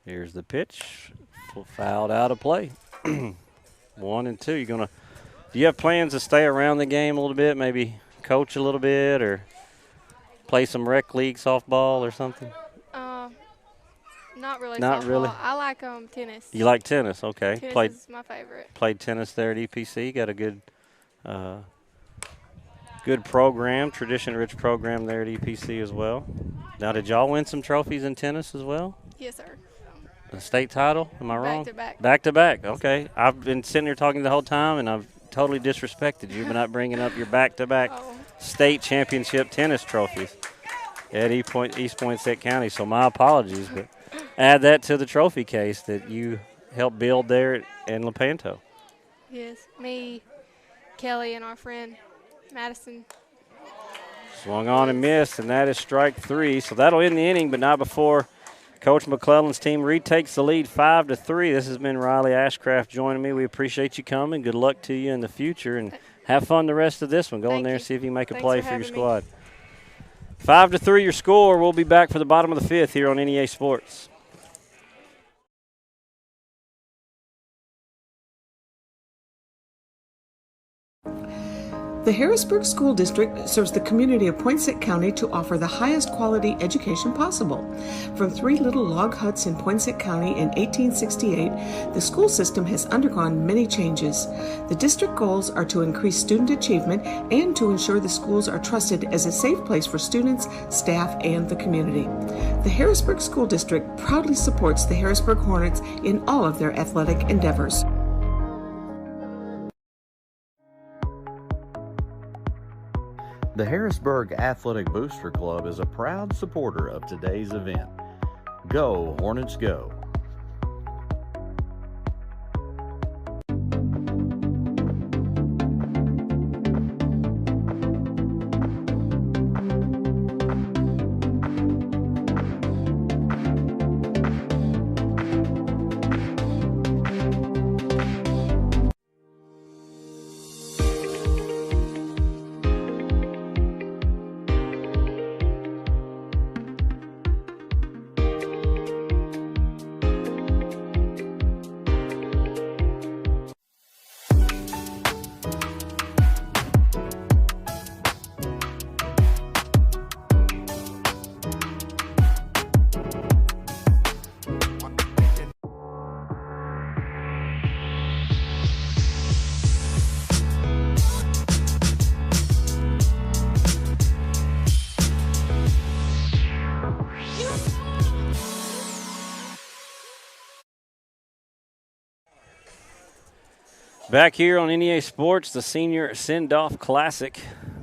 Here's the pitch. Fouled out of play. 1-2. Do you have plans to stay around the game a little bit, maybe coach a little bit or play some rec league softball or something? Not really. Not softball. really? I like tennis. You like tennis, okay. Tennis is my favorite. Played tennis there at EPC. Got a good program, tradition-rich program there at EPC as well. Now, did y'all win some trophies in tennis as well? Yes, sir. A state title? Am I wrong? Back-to-back. Back-to-back, okay. I've been sitting here talking the whole time, and I've totally disrespected you by not bringing up your back-to-back state championship tennis trophies at East Poinsett County. So my apologies, but add that to the trophy case that you helped build there in Lepanto. Yes, me, Kelly, and our friend Madison. Swung on and missed, and that is strike 3. So that'll end the inning, but not before Coach McClellan's team retakes the lead 5-3. This has been Riley Ashcraft joining me. We appreciate you coming. Good luck to you in the future, and have fun the rest of this one. Go in there and see if you can make a play for your squad. 5-3 your score. We'll be back for the bottom of the 5th here on NEA Sports. The Harrisburg School District serves the community of Poinsett County to offer the highest quality education possible. From 3 little log huts in Poinsett County in 1868, the school system has undergone many changes. The district goals are to increase student achievement and to ensure the schools are trusted as a safe place for students, staff, and the community. The Harrisburg School District proudly supports the Harrisburg Hornets in all of their athletic endeavors. The Harrisburg Athletic Booster Club is a proud supporter of today's event. Go, Hornets, go! Back here on NEA Sports, the Senior Sendoff Classic.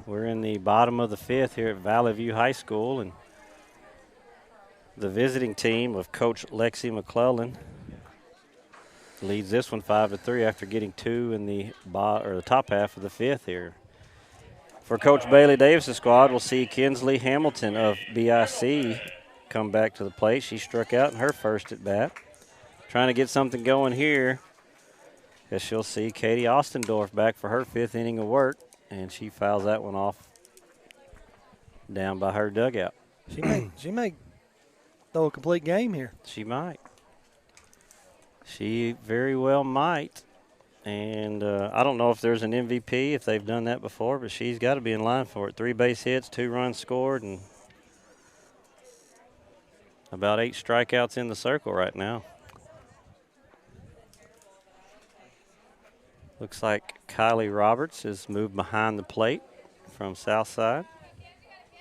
We're in the bottom of the 5th here at Valley View High School, and the visiting team of Coach Lexi McClellan leads this one 5-3 after getting 2 in the top half of the 5th here. For Coach Bailey Davis' squad, we'll see Kinsley Hamilton of BIC come back to the plate. She struck out in her first at bat. Trying to get something going here. As she'll see Katie Ostendorf back for her 5th inning of work, and she fouls that one off down by her dugout. She may throw a complete game here. She might. She very well might. And I don't know if there's an MVP, if they've done that before, but she's got to be in line for it. 3 base hits, 2 runs scored, and about 8 strikeouts in the circle right now. Looks like Kylie Roberts has moved behind the plate from Southside.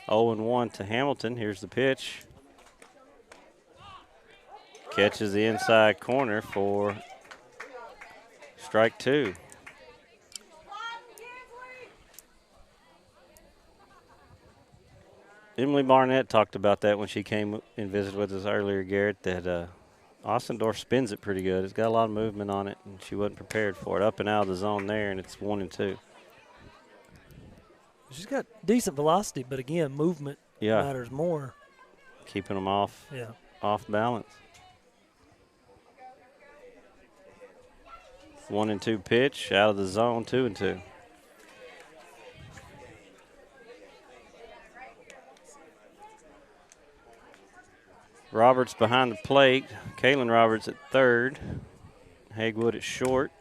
0-1 to Hamilton. Here's the pitch. Catches the inside corner for strike 2. Emily Barnett talked about that when she came and visited with us earlier, Garrett, that Ostendorf spins it pretty good. It's got a lot of movement on it, and she wasn't prepared for it. Up and out of the zone there, and it's 1-2. She's got decent velocity, but again, movement matters more. Keeping them off balance. 1-2 pitch, out of the zone, 2-2. Roberts behind the plate. Kaylin Roberts at third. Hagwood at short.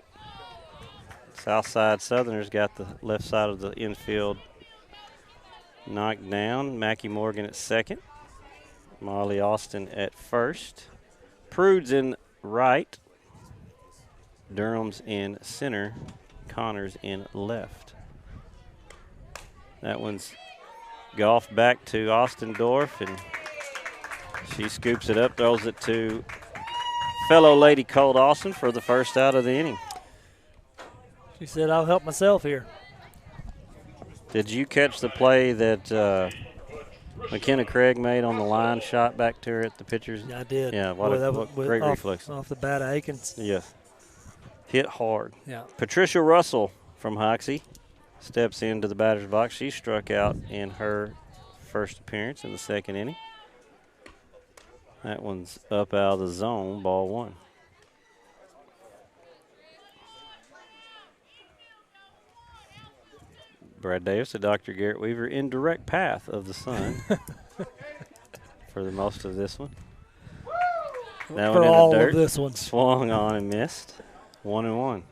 Southside Southerners got the left side of the infield knocked down. Mackie Morgan at second. Molly Austin at first. Prude's in right. Durham's in center. Connors in left. That one's golfed back to Ostendorf, and she scoops it up, throws it to fellow Lady Cole Dawson for the first out of the inning. She said, I'll help myself here. Did you catch the play that McKenna Craig made on the line shot back to her at the pitcher's? Yeah, I did. Yeah, what great reflex. Off the bat of Akins. Yes. Hit hard. Yeah. Patricia Russell from Hoxie steps into the batter's box. She struck out in her first appearance in the second inning. That one's up out of the zone, ball 1. Brad Davis and Dr. Garrett Weaver in direct path of the sun for the most of this one. That for one in all the dirt, of this one. Swung on and missed. 1-1.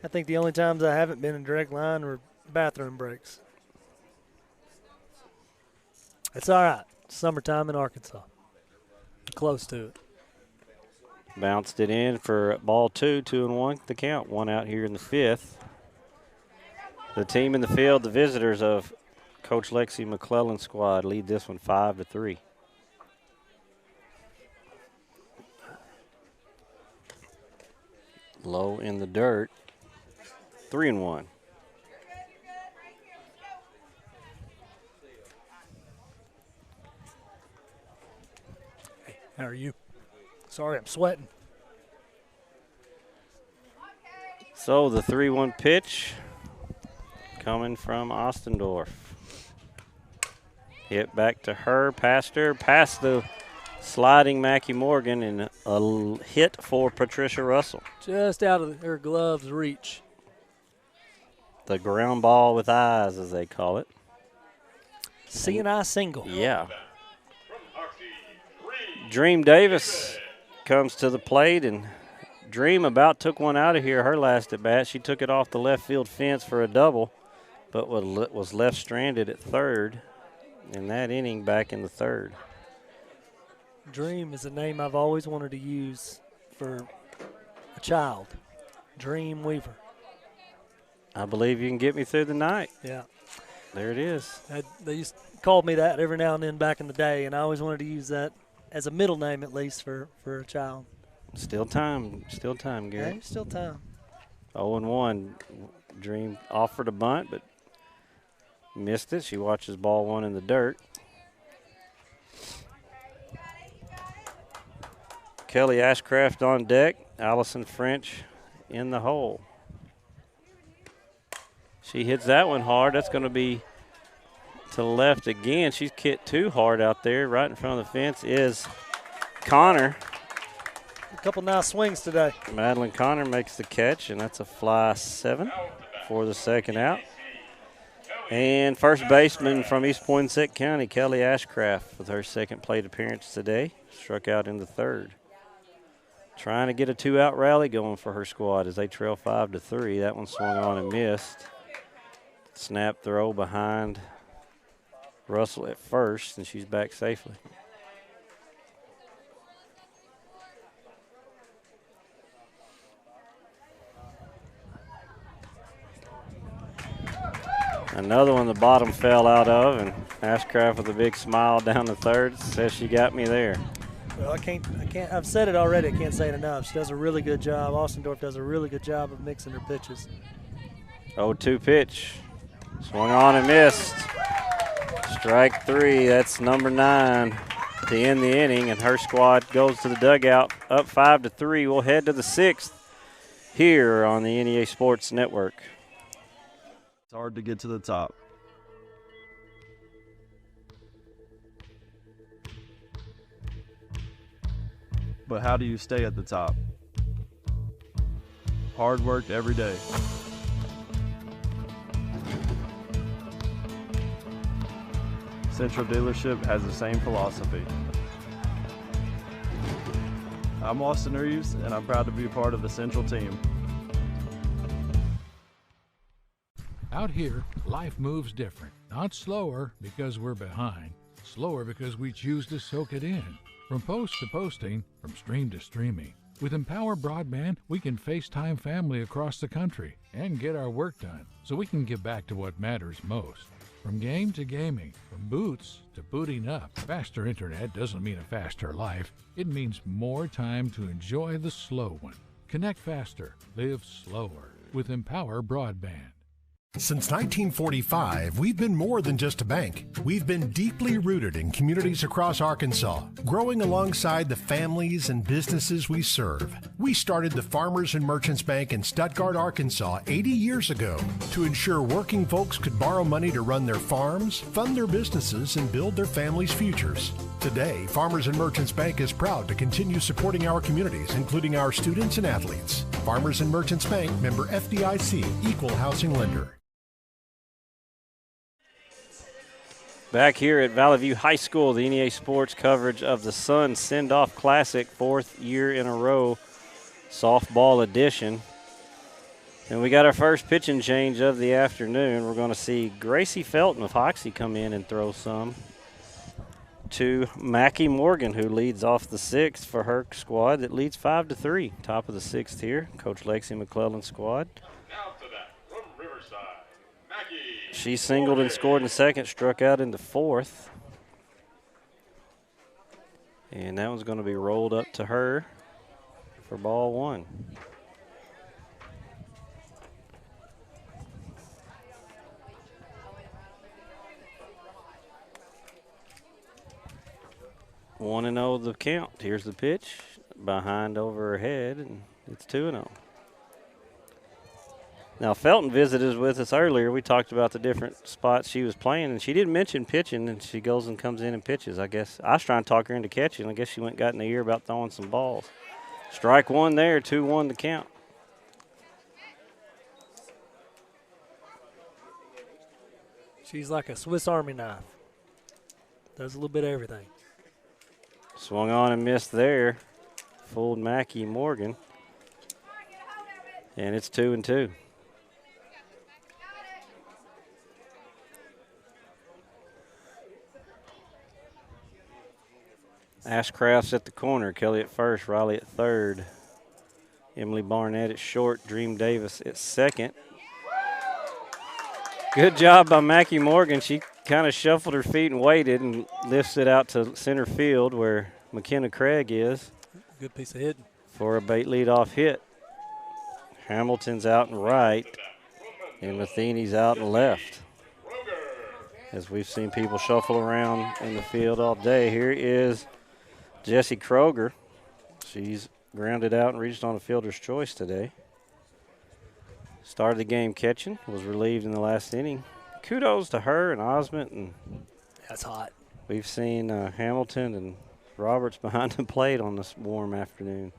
I think the only times I haven't been in direct line were bathroom breaks. It's all right. Summertime in Arkansas. Close to it. Bounced it in for ball 2, 2-1 the count. One out here in the 5th. The team in the field, the visitors of Coach Lexi McClellan's squad, lead this one 5-3. Low in the dirt, 3-1. Hey, how are you? Sorry, I'm sweating. So the 3-1 pitch coming from Ostendorf. Hit back to her, past the sliding Mackie Morgan, and a hit for Patricia Russell. Just out of her gloves reach. The ground ball with eyes, as they call it. C&I single. Yeah. Dream Davis comes to the plate, and Dream about took one out of here her last at bat. She took it off the left field fence for a double, but was left stranded at third in that inning back in the third. Dream is a name I've always wanted to use for a child. Dream Weaver. I believe you can get me through the night. Yeah. There it is. They used to call me that every now and then back in the day, and I always wanted to use that as a middle name at least for a child. Still time, Gary. Hey, still time. 0-1. Dream offered a bunt, but missed it. She watches ball 1 in the dirt. Kelly Ashcraft on deck. Allison French in the hole. She hits that one hard. That's going to be to the left again. She's hit too hard out there. Right in front of the fence is Connor. A couple nice swings today. Madeline Connor makes the catch, and that's a fly 7 for the second out. And first baseman from East Poinsett County, Kelly Ashcraft, with her second plate appearance today, struck out in the third. Trying to get a 2-out rally going for her squad as they trail 5-3. That one swung on and missed. Snap throw behind Russell at first, and she's back safely. Another one the bottom fell out of, and Ashcraft with a big smile down the third says she got me there. Well, I've said it already. I can't say it enough. She does a really good job. Ostendorf does a really good job of mixing her pitches. 0-2 pitch. Swung on and missed. Strike 3. That's number 9 to end the inning, and her squad goes to the dugout up 5-3. We'll head to the 6th here on the NEA Sports Network. It's hard to get to the top. But how do you stay at the top? Hard work every day. Central Dealership has the same philosophy. I'm Austin Reeves, and I'm proud to be a part of the Central team. Out here, life moves different. Not slower because we're behind. Slower because we choose to soak it in. From post to posting, from stream to streaming. With Empower Broadband, we can FaceTime family across the country and get our work done so we can get back to what matters most. From game to gaming, from boots to booting up, faster internet doesn't mean a faster life. It means more time to enjoy the slow one. Connect faster, live slower with Empower Broadband. Since 1945, we've been more than just a bank. We've been deeply rooted in communities across Arkansas, growing alongside the families and businesses we serve. We started the Farmers and Merchants Bank in Stuttgart, Arkansas 80 years ago to ensure working folks could borrow money to run their farms, fund their businesses, and build their families' futures. Today, Farmers and Merchants Bank is proud to continue supporting our communities, including our students and athletes. Farmers and Merchants Bank, member FDIC, equal housing lender. Back here at Valley View High School, the NEA Sports coverage of the Sun Sendoff Classic, 4th year in a row, softball edition. And we got our first pitching change of the afternoon. We're going to see Gracie Felton of Hoxie come in and throw some to Mackie Morgan, who leads off the 6th for her squad that leads 5-3. Top of the 6th here, Coach Lexi McClellan's squad. She singled and scored in the 2nd, struck out in the 4th. And that one's going to be rolled up to her for ball 1. One and 0 the count. Here's the pitch. Behind over her head, and it's 2-0. Now, Felton visited with us earlier. We talked about the different spots she was playing, and she didn't mention pitching, and she goes and comes in and pitches. I guess I was trying to talk her into catching. I guess she went and got in the ear about throwing some balls. Strike 1 there, 2-1 the count. She's like a Swiss Army knife. Does a little bit of everything. Swung on and missed there. Fooled Mackie Morgan. And it's 2-2. Ashcraft's at the corner. Kelly at first, Riley at third. Emily Barnett at short. Dream Davis at second. Good job by Mackie Morgan. She kind of shuffled her feet and waited and lifts it out to center field where McKenna Craig is. Good piece of hitting. For a bait leadoff hit. Hamilton's out and right, and Matheny's out and left. As we've seen people shuffle around in the field all day, here is Jessie Kroger. She's grounded out and reached on a fielder's choice today. Started the game catching, was relieved in the last inning. Kudos to her and Osment. And that's hot. We've seen Hamilton and Roberts behind the plate on this warm afternoon.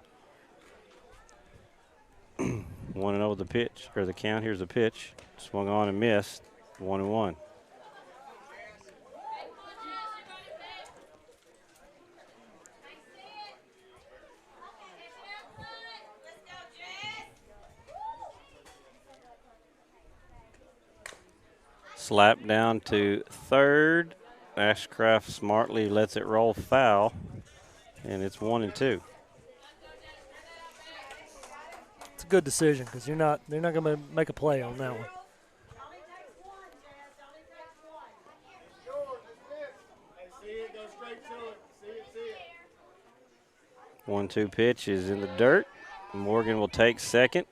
1-0 the pitch, or the count. Here's the pitch. Swung on and missed. 1-1. Slap down to third. Ashcraft smartly lets it roll foul, and it's 1-2. It's a good decision because they're not going to make a play on that one. 1-2 pitch is in the dirt. Morgan will take second,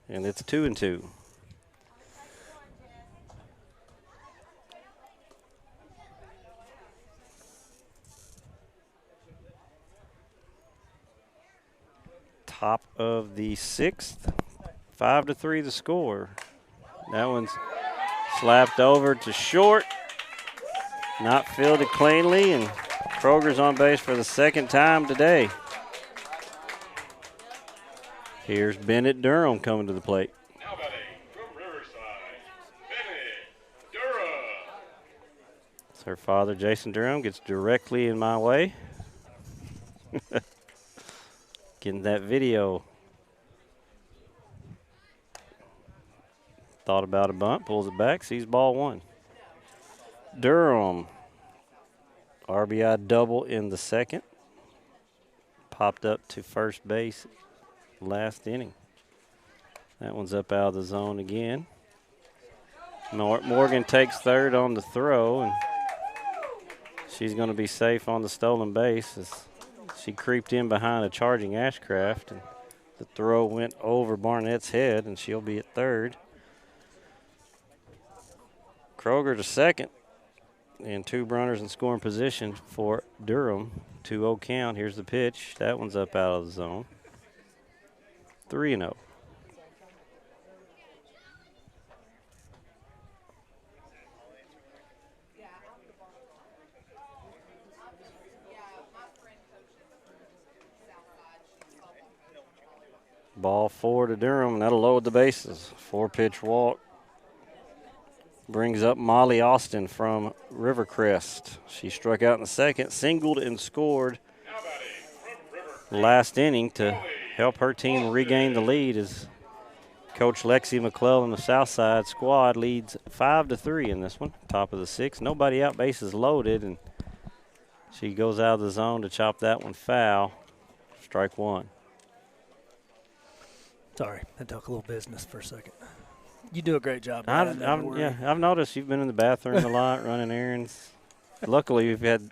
and it's 2-2. Top of the 6th, 5-3 the score. That one's slapped over to short, not fielded cleanly, and Kroger's on base for the second time today. Here's Bennett Durham coming to the plate. Now batting from Riverside, Bennett Durham. So her father, Jason Durham, gets directly in my way. Getting that video. Thought about a bunt, pulls it back, sees ball 1. Durham, RBI double in the second. Popped up to first base last inning. That one's up out of the zone again. Morgan takes third on the throw, and she's going to be safe on the stolen base as she creeped in behind a charging Ashcraft, and the throw went over Barnett's head, and she'll be at third. Kroger to second, and 2 runners in scoring position for Durham. 2-0 count. Here's the pitch. That one's up out of the zone. 3-0. Ball 4 to Durham, and that'll load the bases. 4-pitch walk. Brings up Molly Austin from Rivercrest. She struck out in the second, singled and scored last inning to help her team regain the lead as Coach Lexi McClellan, the Southside squad, leads 5-3 in this one. Top of the 6th. Nobody out, bases loaded, and she goes out of the zone to chop that one foul. Strike 1. Sorry, I took a little business for a second. You do a great job. I've noticed you've been in the bathroom a lot, running errands. Luckily, we've had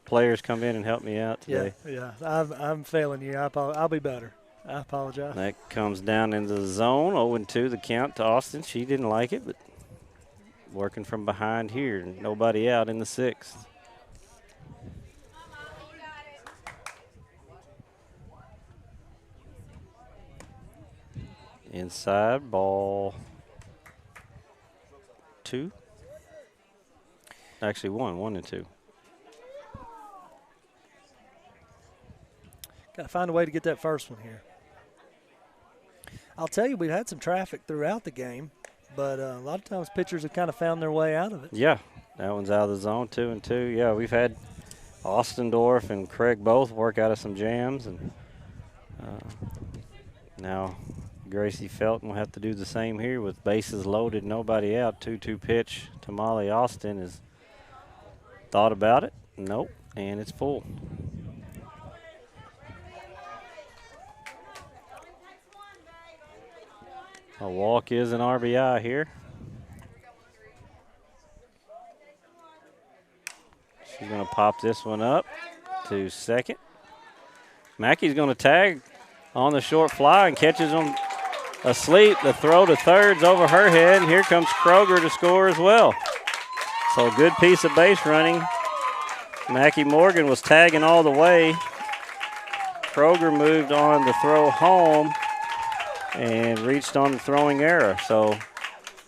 players come in and help me out today. Yeah. I'm failing you. I'll be better. I apologize. That comes down into the zone. 0-2 the count to Austin. She didn't like it, but working from behind here. Nobody out in the 6th. Inside, ball 2. Actually 1-2. Got to find a way to get that first one here. I'll tell you, we've had some traffic throughout the game, but a lot of times pitchers have kind of found their way out of it. Yeah, that one's out of the zone, 2-2. Yeah, we've had Ostendorf and Craig both work out of some jams, and now Gracie Felton will have to do the same here with bases loaded, nobody out. 2-2 pitch to Molly Austin is thought about it. Nope, and it's full. A walk is an RBI here. She's going to pop this one up to second. Mackey's going to tag on the short fly and catches him asleep. The throw to third's over her head, and here comes Kroger to score as well. So a good piece of base running. Mackie Morgan was tagging all the way. Kroger moved on the throw home and reached on the throwing error. So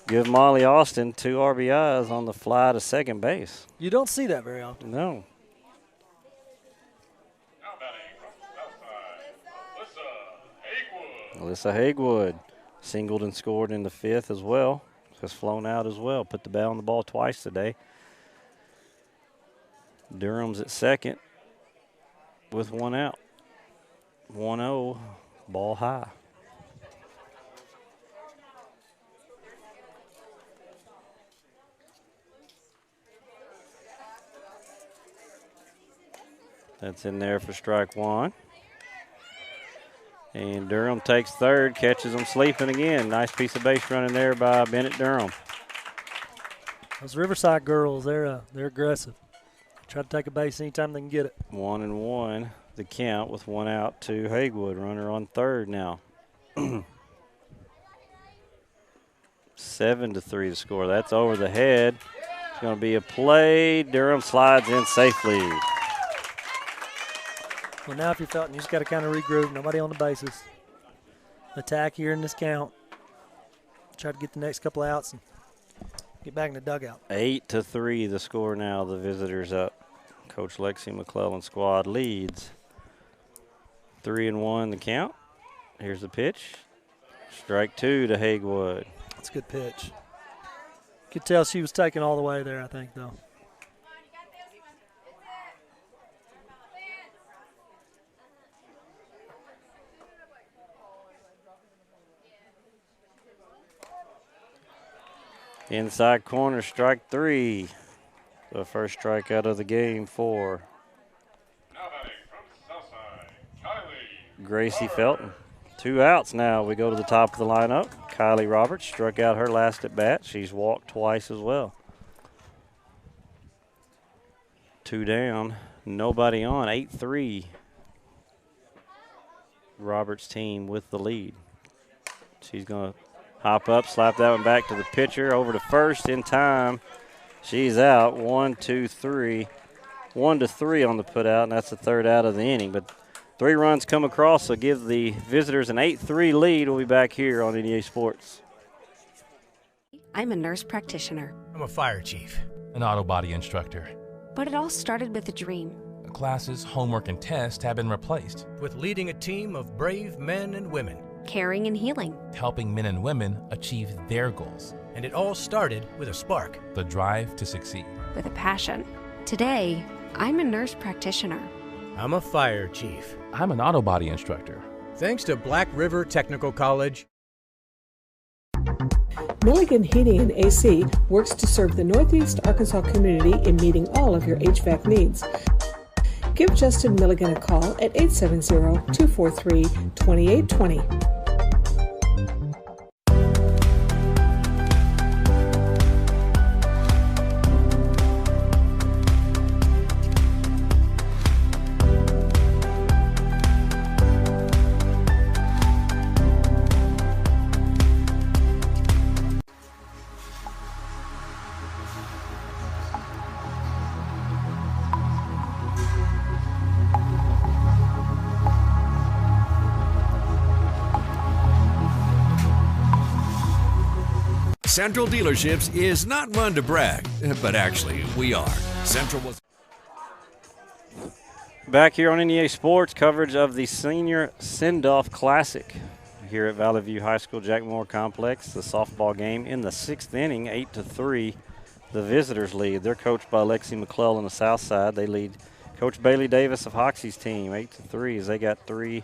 give Molly Austin 2 RBIs on the fly to second base. You don't see that very often. No. Alyssa Hagewood singled and scored in the 5th as well. Has flown out as well. Put the bat on the ball twice today. Durham's at second with 1 out. 1-0, ball high. That's in there for strike 1. And Durham takes third, catches them sleeping again. Nice piece of base running there by Bennett Durham. Those Riverside girls, they're aggressive. Try to take a base anytime they can get it. 1-1. the count with 1 out to Haywood. Runner on third now. 7-3 the score. That's over the head. It's going to be a play. Durham slides in safely. Well, now if you're Felton, you just got to kind of regroup. Nobody on the bases. Attack here in this count. Try to get the next couple outs and get back in the dugout. 8-3 the score now. The visitors up. Coach Lexi McClellan squad leads. 3-1 the count. Here's the pitch. Strike 2 to Haywood. That's a good pitch. Could tell she was taking all the way there, I think, though. Inside corner, strike 3. The first strikeout of the game for Gracie Felton. 2 outs now. We go to the top of the lineup. Kylie Roberts struck out her last at bat. She's walked twice as well. 2 down. Nobody on. 8-3. Roberts' team with the lead. She's going to hop up, slap that one back to the pitcher. Over to first in time. She's out. 1-2-3. 1-3 on the put out, and that's the third out of the inning. But 3 runs come across, so give the visitors an 8-3 lead. We'll be back here on NEA Sports. I'm a nurse practitioner. I'm a fire chief. An auto body instructor. But it all started with a dream. Classes, homework, and tests have been replaced. With leading a team of brave men and women. Caring and healing. Helping men and women achieve their goals. And it all started with a spark. The drive to succeed. With a passion. Today, I'm a nurse practitioner. I'm a fire chief. I'm an auto body instructor. Thanks to Black River Technical College. Milligan Heating and AC works to serve the Northeast Arkansas community in meeting all of your HVAC needs. Give Justin Milligan a call at 870-243-2820. Central Dealerships is not one to brag, but actually we are. Central was back here on NEA Sports, coverage of the Senior Sendoff Classic here at Valley View High School Jack Moore Complex. The softball game in the 6th inning, 8-3. The visitors lead. They're coached by Lexi McClellan on the south side. They lead Coach Bailey Davis of Hoxie's team, 8-3, as they got 3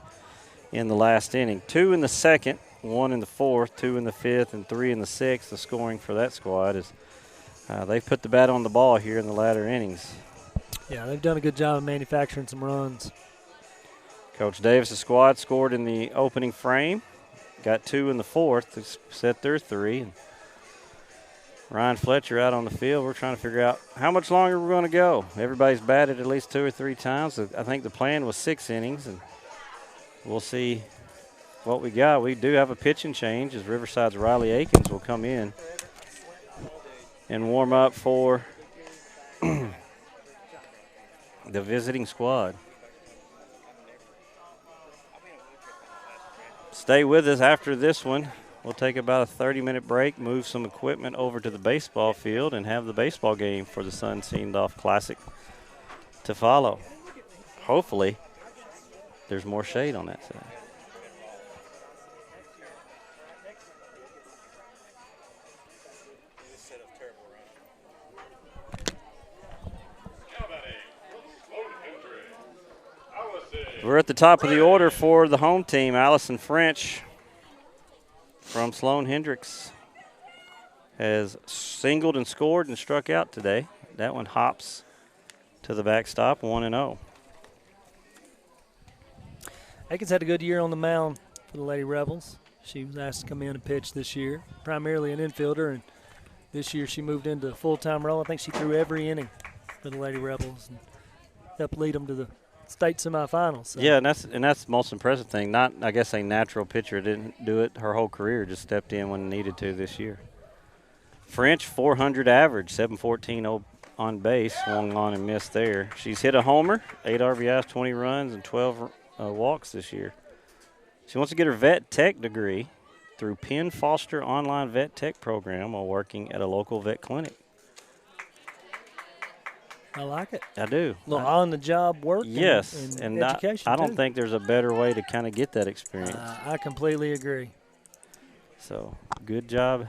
in the last inning. 2 in the 2nd. 1 in the 4th, 2 in the 5th, and 3 in the 6th. The scoring for that squad is they've put the bat on the ball here in the latter innings. Yeah, they've done a good job of manufacturing some runs. Coach Davis' squad scored in the opening frame, got 2 in the 4th to set their 3. And Ryan Fletcher out on the field. We're trying to figure out how much longer we're going to go. Everybody's batted at least 2 or 3 times. I think the plan was 6 innings, and we'll see what we got. We do have a pitching change as Riverside's Riley Akins will come in and warm up for the visiting squad. Stay with us after this one. We'll take about a 30-minute break, move some equipment over to the baseball field, and have the baseball game for the Sun Sendoff Classic to follow. Hopefully, there's more shade on that side. We're at the top of the order for the home team. Allison French from Sloan Hendricks has singled and scored and struck out today. That one hops to the backstop, 1-0. Akins had a good year on the mound for the Lady Rebels. She was asked to come in and pitch this year, primarily an infielder, and this year she moved into a full-time role. I think she threw every inning for the Lady Rebels and helped lead them to the state semifinals. So. Yeah, and that's the most impressive thing. Not, I guess, a natural pitcher. Didn't do it her whole career. Just stepped in when needed to this year. French, 400 average, 714 on base, swung on and missed there. She's hit a homer, 8 RBIs, 20 runs, and 12 walks this year. She wants to get her vet tech degree through Penn Foster Online Vet Tech Program while working at a local vet clinic. I like it. I do. A little on-the-job work. Yes, and education. I don't think there's a better way to kind of get that experience. I completely agree. So good job.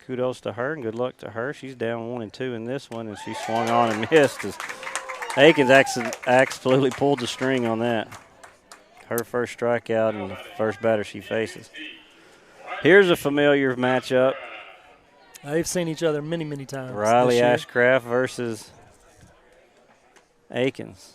Kudos to her and good luck to her. She's down 1-2 in this one, and she swung on and missed as Aikens absolutely pulled the string on that. Her first strikeout and the first batter she faces. Here's a familiar matchup. They've seen each other many, many times. Riley Ashcraft versus Aikens.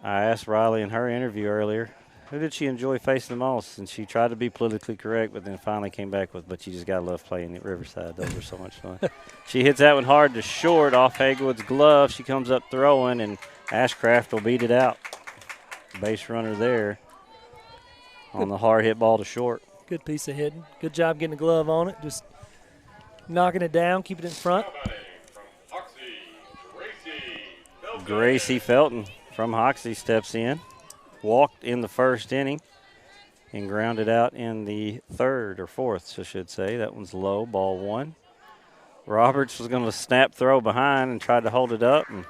I asked Riley in her interview earlier, who did she enjoy facing the most? And she tried to be politically correct, but then finally came back with, but you just got to love playing at Riverside. Those were so much fun. She hits that one hard to short off Haywood's glove. She comes up throwing, and Ashcraft will beat it out. Base runner there on the hard hit ball to short. Good piece of hitting. Good job getting the glove on it. Just knocking it down, keeping it in front. Gracie Felton from Hoxie steps in. Walked in the first inning and grounded out in the third or fourth, I should say. That one's low, ball one. Roberts was going to snap throw behind and tried to hold it up. And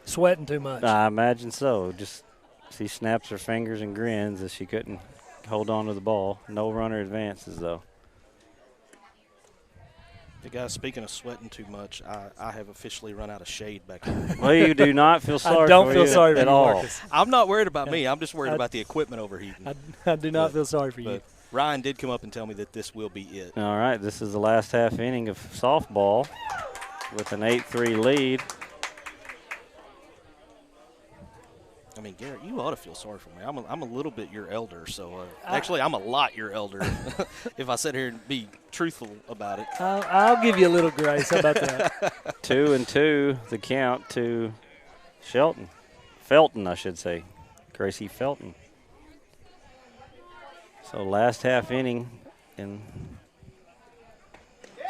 sweating too much. I imagine so. Just she snaps her fingers and grins as she couldn't hold on to the ball. No runner advances, though. The guys, speaking of sweating too much, I have officially run out of shade back here. Well, you do not feel sorry I don't for feel you sorry for at you, all. Marcus. I'm not worried about me. I'm just worried about the equipment overheating. I do not feel sorry for you. But Ryan did come up and tell me that this will be it. All right, this is the last half inning of softball with an 8-3 lead. I mean, Garrett, you ought to feel sorry for me. I'm a little bit your elder, so actually I'm a lot your elder if I sit here and be truthful about it. I'll give you a little grace. How about that? 2-2, the count to Felton, I should say. Gracie Felton. So last half inning, and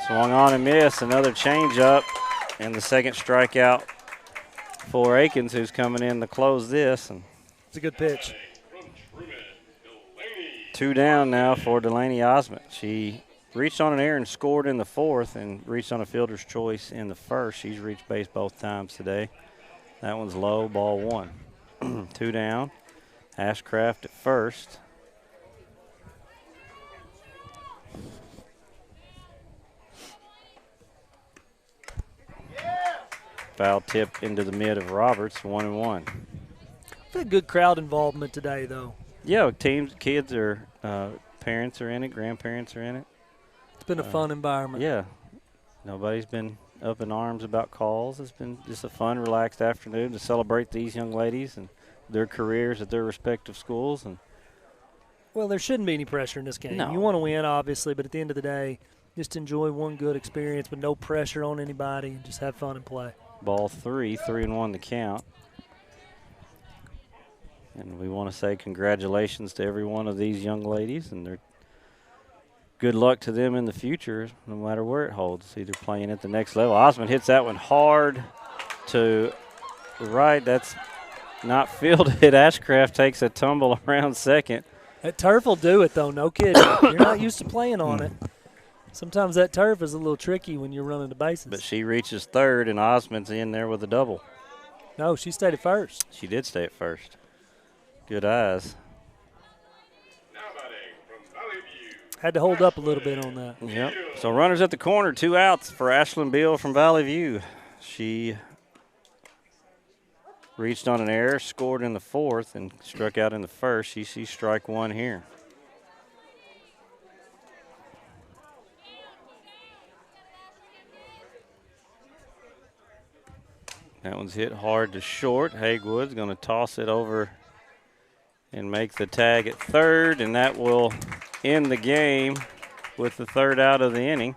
swung on and missed. Another changeup, and the second strikeout for Aikens, who's coming in to close this. And it's a good pitch. 2 down now for Delaney Osmond. She reached on an error and scored in the fourth and reached on a fielder's choice in the first. She's reached base both times today. That one's low, ball one. 2 down. Ashcraft at first. Foul tip into the mid of Roberts, 1-1. Had good crowd involvement today, though. Yeah, teams, kids are, parents are in it, grandparents are in it. It's been a fun environment. Yeah. Nobody's been up in arms about calls. It's been just a fun, relaxed afternoon to celebrate these young ladies and their careers at their respective schools. And well, there shouldn't be any pressure in this game. No. You want to win, obviously, but at the end of the day, just enjoy one good experience with no pressure on anybody and just have fun and play. Ball 3-1 the count. And we want to say congratulations to every one of these young ladies, and their good luck to them in the future, no matter where it holds, either playing at the next level. Osmond hits that one hard to right. That's not fielded. Ashcraft takes a tumble around second. That turf will do it, though, no kidding. You're not used to playing on it. Sometimes that turf is a little tricky when you're running the bases. But she reaches third, and Osmond's in there with a double. No, she stayed at first. She did stay at first. Good eyes. Had to hold up a little bit on that. Yep. So runners at the corner, 2 outs for Ashlyn Beal from Valley View. She reached on an error, scored in the fourth, and struck out in the first. She sees strike one here. That one's hit hard to short. Haywood's going to toss it over and make the tag at third, and that will end the game with the third out of the inning.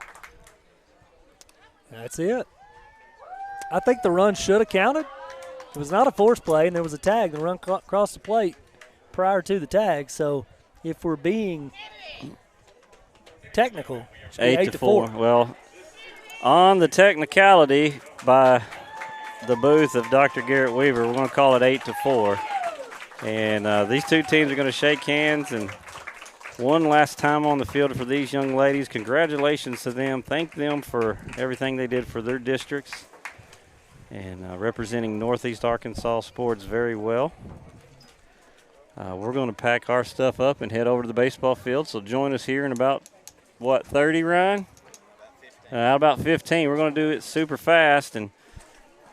That's it. I think the run should have counted. It was not a force play, and there was a tag and run across the plate prior to the tag. So if we're being technical, it's 8-4. Well, on the technicality by the booth of Dr. Garrett Weaver, we're going to call it 8-4. And these two teams are going to shake hands, and one last time on the field for these young ladies. Congratulations to them. Thank them for everything they did for their districts and representing Northeast Arkansas sports very well. We're going to pack our stuff up and head over to the baseball field. So join us here in about, 30, Ryan? About 15. We're going to do it super fast and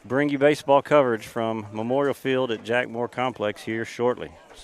bring you baseball coverage from Memorial Field at Jack Moore Complex here shortly.